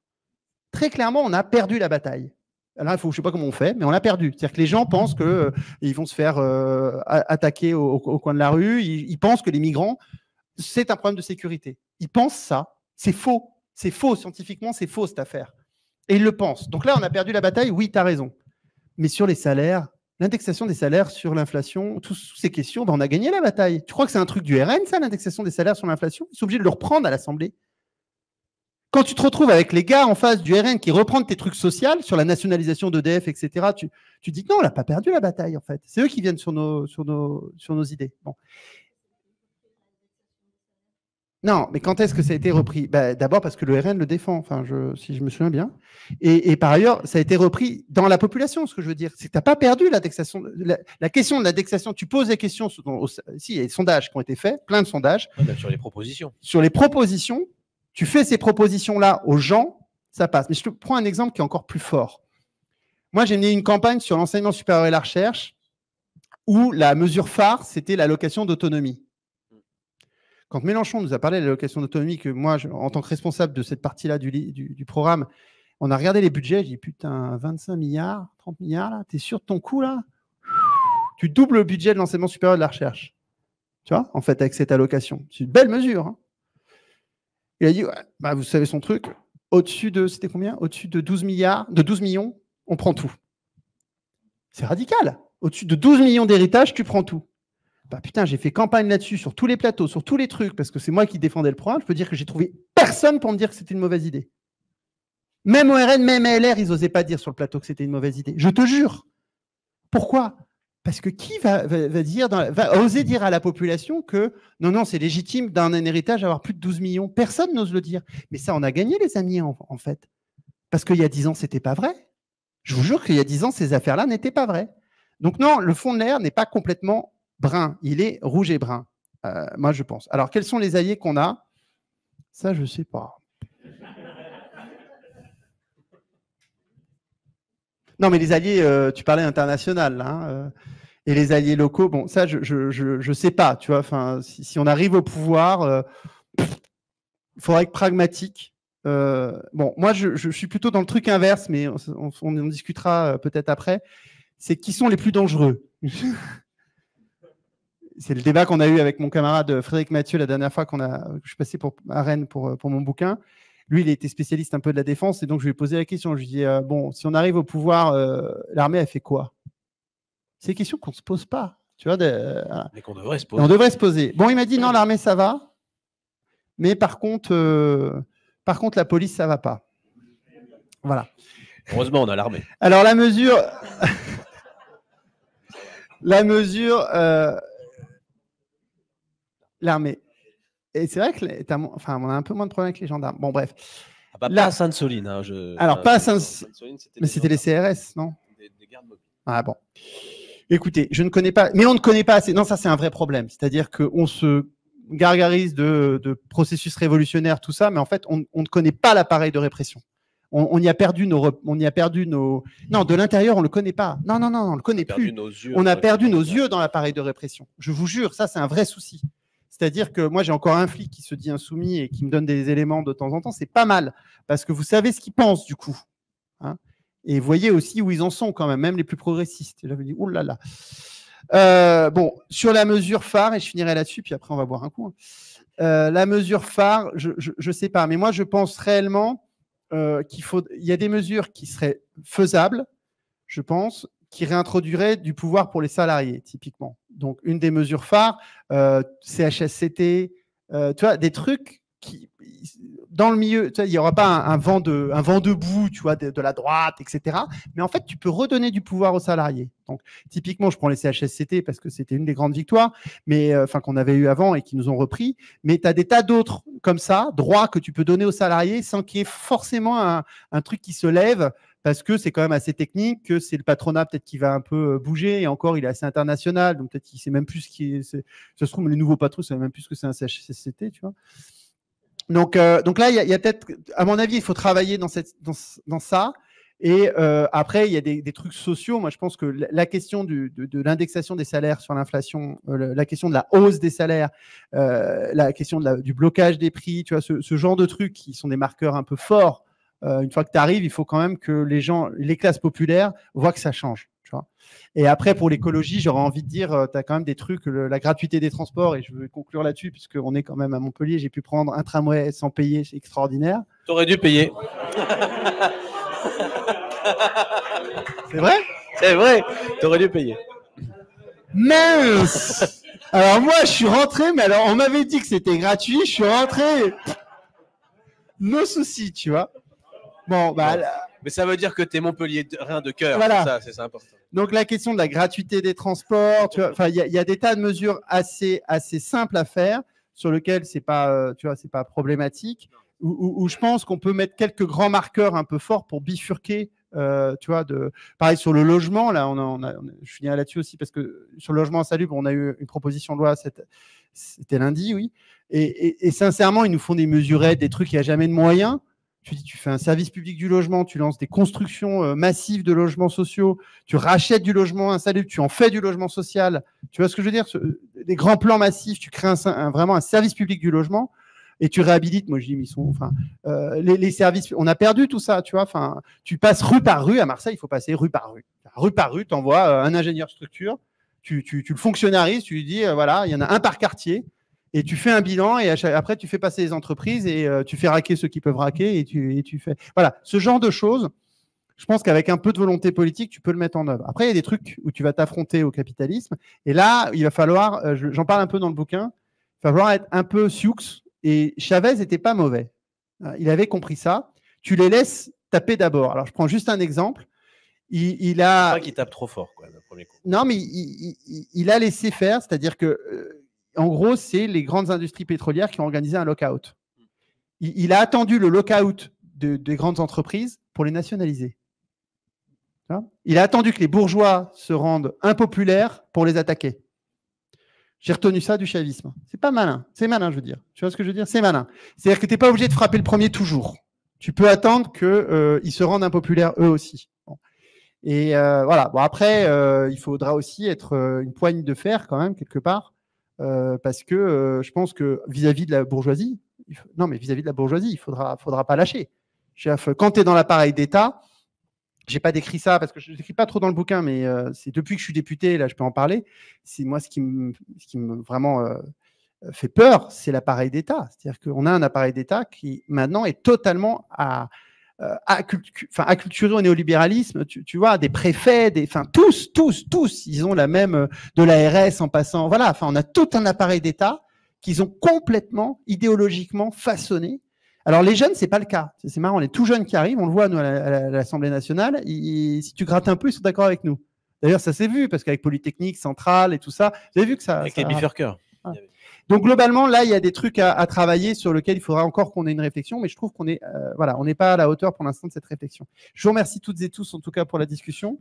Très clairement, on a perdu la bataille. Là, je ne sais pas comment on fait, mais on a perdu. C'est-à-dire que les gens pensent qu'ils vont se faire attaquer au coin de la rue. Ils pensent que les migrants, c'est un problème de sécurité. Ils pensent ça. C'est faux. C'est faux. Scientifiquement, c'est faux cette affaire. Et ils le pensent. Donc là, on a perdu la bataille. Oui, tu as raison. Mais sur les salaires, l'indexation des salaires sur l'inflation, toutes ces questions, on a gagné la bataille. Tu crois que c'est un truc du RN, ça, l'indexation des salaires sur l'inflation? Ils sont obligés de le reprendre à l'Assemblée. Quand tu te retrouves avec les gars en face du RN qui reprennent tes trucs sociaux sur la nationalisation d'EDF, etc., tu dis que non, on n'a pas perdu la bataille, en fait. C'est eux qui viennent sur nos idées. Bon. Non, mais quand est-ce que ça a été repris? D'abord parce que le RN le défend, si je me souviens bien. Et par ailleurs, ça a été repris dans la population, ce que je veux dire. C'est que tu n'as pas perdu l'indexation. La question de l'indexation, tu poses des questions. Si, il y a des sondages qui ont été faits, plein de sondages. Ouais, sur les propositions. Sur les propositions, tu fais ces propositions-là aux gens, ça passe. Mais je te prends un exemple qui est encore plus fort. Moi, j'ai mené une campagne sur l'enseignement supérieur et la recherche où la mesure phare, c'était l'allocation d'autonomie. Quand Mélenchon nous a parlé de l'allocation d'autonomie, que moi, en tant que responsable de cette partie-là du programme, on a regardé les budgets, j'ai dit putain, 25 milliards, 30 milliards, là, t'es sûr de ton coup, là? Tu doubles le budget de l'enseignement supérieur et de la recherche. Tu vois, en fait, avec cette allocation. C'est une belle mesure. Hein. Il a dit, ouais, vous savez son truc, au-dessus de, c'était combien? Au-dessus de 12 millions, on prend tout. C'est radical. Au-dessus de 12 millions d'héritage, tu prends tout. Putain, j'ai fait campagne là-dessus, sur tous les plateaux, sur tous les trucs, parce que c'est moi qui défendais le programme. Je peux dire que j'ai trouvé personne pour me dire que c'était une mauvaise idée. Même ORN, même LR, ils n'osaient pas dire sur le plateau que c'était une mauvaise idée. Je te jure. Pourquoi? Parce que qui va oser dire à la population que non, c'est légitime d'un héritage avoir plus de 12 millions? Personne n'ose le dire. Mais ça, on a gagné, les amis, en fait. Parce qu'il y a 10 ans, ce n'était pas vrai. Je vous jure qu'il y a 10 ans, ces affaires-là n'étaient pas vraies. Donc non, le fond de l'air n'est pas complètement brun. Il est rouge et brun, moi, je pense. Alors, quels sont les alliés qu'on a? Ça, je ne sais pas. Non, mais les alliés, tu parlais international, hein, et les alliés locaux, bon, ça, je sais pas, tu vois. Enfin, si on arrive au pouvoir, il faudra être pragmatique. Bon, moi, je suis plutôt dans le truc inverse, mais on en discutera peut-être après. C'est qui sont les plus dangereux. C'est le débat qu'on a eu avec mon camarade Frédéric Mathieu la dernière fois que je suis passé à Rennes pour mon bouquin. Lui, il était spécialiste un peu de la défense, et donc je lui ai posé la question. Je lui ai dit, bon, si on arrive au pouvoir, l'armée, elle fait quoi? C'est des questions qu'on ne se pose pas. Tu vois, mais qu'on devrait se poser. On devrait se poser. Bon, il m'a dit, non, l'armée, ça va. Mais par contre, la police, ça ne va pas. Voilà. Heureusement, on a l'armée. Alors, la mesure... l'armée. Et c'est vrai on a un peu moins de problèmes avec les gendarmes. Bon, bref. Pas à Sainte-Soline. Hein, alors, pas à Sainte-Soline. Mais c'était les CRS, non? Des gardes mobiles. Ah bon. Écoutez, je ne connais pas. Mais on ne connaît pas assez. Non, ça, c'est un vrai problème. C'est-à-dire qu'on se gargarise de processus révolutionnaires, tout ça, mais en fait, on ne connaît pas l'appareil de répression. On y a perdu nos. Non, de l'intérieur, on ne le connaît pas. Non, on ne le connaît plus. On a perdu nos yeux dans l'appareil de répression. Je vous jure, ça, c'est un vrai souci. C'est-à-dire que moi, j'ai encore un flic qui se dit insoumis et qui me donne des éléments de temps en temps. C'est pas mal, parce que vous savez ce qu'ils pensent, du coup. Hein, et vous voyez aussi où ils en sont, quand même les plus progressistes. Et là, vous dites, oh là là. Bon, sur la mesure phare, et je finirai là-dessus, puis après, on va boire un coup. Hein. La mesure phare, je ne sais pas, mais moi, je pense réellement qu'il y a des mesures qui seraient faisables, je pense, qui réintroduirait du pouvoir pour les salariés, typiquement. Donc, une des mesures phares, CHSCT, tu vois, des trucs qui, dans le milieu, tu vois, il n'y aura pas un vent debout, tu vois, de la droite, etc. Mais en fait, tu peux redonner du pouvoir aux salariés. Donc, typiquement, je prends les CHSCT parce que c'était une des grandes victoires, mais qu'on avait eu avant et qui nous ont repris. Mais tu as des tas d'autres comme ça, droits que tu peux donner aux salariés sans qu'il y ait forcément un truc qui se lève, parce que c'est quand même assez technique, que c'est le patronat peut-être qui va un peu bouger, et encore, il est assez international, donc peut-être qu'il ne sait même plus ce qui est. Ça se trouve, les nouveaux patrons ne savent même plus ce que c'est un CHSCT, tu vois. Donc là, il y a peut-être, à mon avis, il faut travailler dans ça. Et après, il y a des trucs sociaux. Moi, je pense que la question de l'indexation des salaires sur l'inflation, la question de la hausse des salaires, la question du blocage des prix, tu vois, ce genre de trucs qui sont des marqueurs un peu forts. Une fois que tu arrives, il faut quand même que les classes populaires voient que ça change. Tu vois. Et après, pour l'écologie, j'aurais envie de dire, tu as quand même des trucs, la gratuité des transports, et je veux conclure là-dessus, puisqu'on est quand même à Montpellier, j'ai pu prendre un tramway sans payer, c'est extraordinaire. Tu aurais dû payer. C'est vrai? C'est vrai, tu aurais dû payer. Mince! Alors moi, je suis rentré, mais alors on m'avait dit que c'était gratuit, je suis rentré. Nos soucis, tu vois. Bon, bah. Mais ça veut dire que tu es Montpellier, rien de cœur. Voilà. C'est ça important. Donc la question de la gratuité des transports, tu vois, enfin, il y a des tas de mesures assez simples à faire sur lesquelles c'est pas, tu vois, c'est pas problématique. Où je pense qu'on peut mettre quelques grands marqueurs un peu forts pour bifurquer. Tu vois, pareil sur le logement, là, je finirai là-dessus aussi parce que sur le logement insalubre, on a eu une proposition de loi, c'était lundi, oui. Et sincèrement, ils nous font des mesurettes, des trucs, il n'y a jamais de moyens. Tu fais un service public du logement, tu lances des constructions massives de logements sociaux, tu rachètes du logement insalubre, tu en fais du logement social. Tu vois ce que je veux dire? Des grands plans massifs, tu crées vraiment un service public du logement. Et tu réhabilites, moi je dis, mais ils sont, enfin, les services, on a perdu tout ça, tu vois. Enfin, tu passes rue par rue à Marseille, il faut passer rue par rue. Rue par rue, tu envoies un ingénieur structure, tu le fonctionnarises, tu lui dis, voilà, il y en a un par quartier, et tu fais un bilan, et après tu fais passer les entreprises, et tu fais raquer ceux qui peuvent raquer, et tu fais. Voilà, ce genre de choses, je pense qu'avec un peu de volonté politique, tu peux le mettre en œuvre. Après, il y a des trucs où tu vas t'affronter au capitalisme, et là, il va falloir, j'en parle un peu dans le bouquin, il va falloir être un peu sioux. Et Chavez n'était pas mauvais. Il avait compris ça. Tu les laisses taper d'abord. Alors, je prends juste un exemple. Il a. Pas qu'il tape trop fort, quoi, le premier coup. Non, mais il a laissé faire. C'est-à-dire que, en gros, c'est les grandes industries pétrolières qui ont organisé un lock-out. Il a attendu le lock-out des grandes entreprises pour les nationaliser. Il a attendu que les bourgeois se rendent impopulaires pour les attaquer. J'ai retenu ça du chavisme. C'est pas malin. C'est malin, je veux dire. Tu vois ce que je veux dire? C'est malin. C'est-à-dire que tu n'es pas obligé de frapper le premier toujours. Tu peux attendre qu'ils se rendent impopulaires eux aussi. Bon. Et voilà. Bon, après, il faudra aussi être une poigne de fer quand même, quelque part. Parce que je pense que vis-à-vis de la bourgeoisie, vis-à-vis de la bourgeoisie, il faudra pas lâcher. Quand tu es dans l'appareil d'État, j'ai pas décrit ça parce que je n'écris pas trop dans le bouquin, mais c'est depuis que je suis député, là je peux en parler. C'est moi ce qui me vraiment fait peur, c'est l'appareil d'État. C'est-à-dire qu'on a un appareil d'État qui maintenant est totalement acculturé au néolibéralisme. Tu vois, des préfets, tous, ils ont la même de l'ARS en passant. Voilà, enfin on a tout un appareil d'État qu'ils ont complètement idéologiquement façonné. Alors, les jeunes, c'est pas le cas. C'est marrant, les tout jeunes qui arrivent, on le voit, nous, à l'Assemblée nationale, si tu grattes un peu, ils sont d'accord avec nous. D'ailleurs, ça s'est vu, parce qu'avec Polytechnique, Centrale et tout ça, vous avez vu que ça... Avec les bifurqueurs. Ah. Donc, globalement, là, il y a des trucs à travailler sur lesquels il faudra encore qu'on ait une réflexion, mais je trouve qu'on est, on n'est pas à la hauteur pour l'instant de cette réflexion. Je vous remercie toutes et tous, en tout cas, pour la discussion.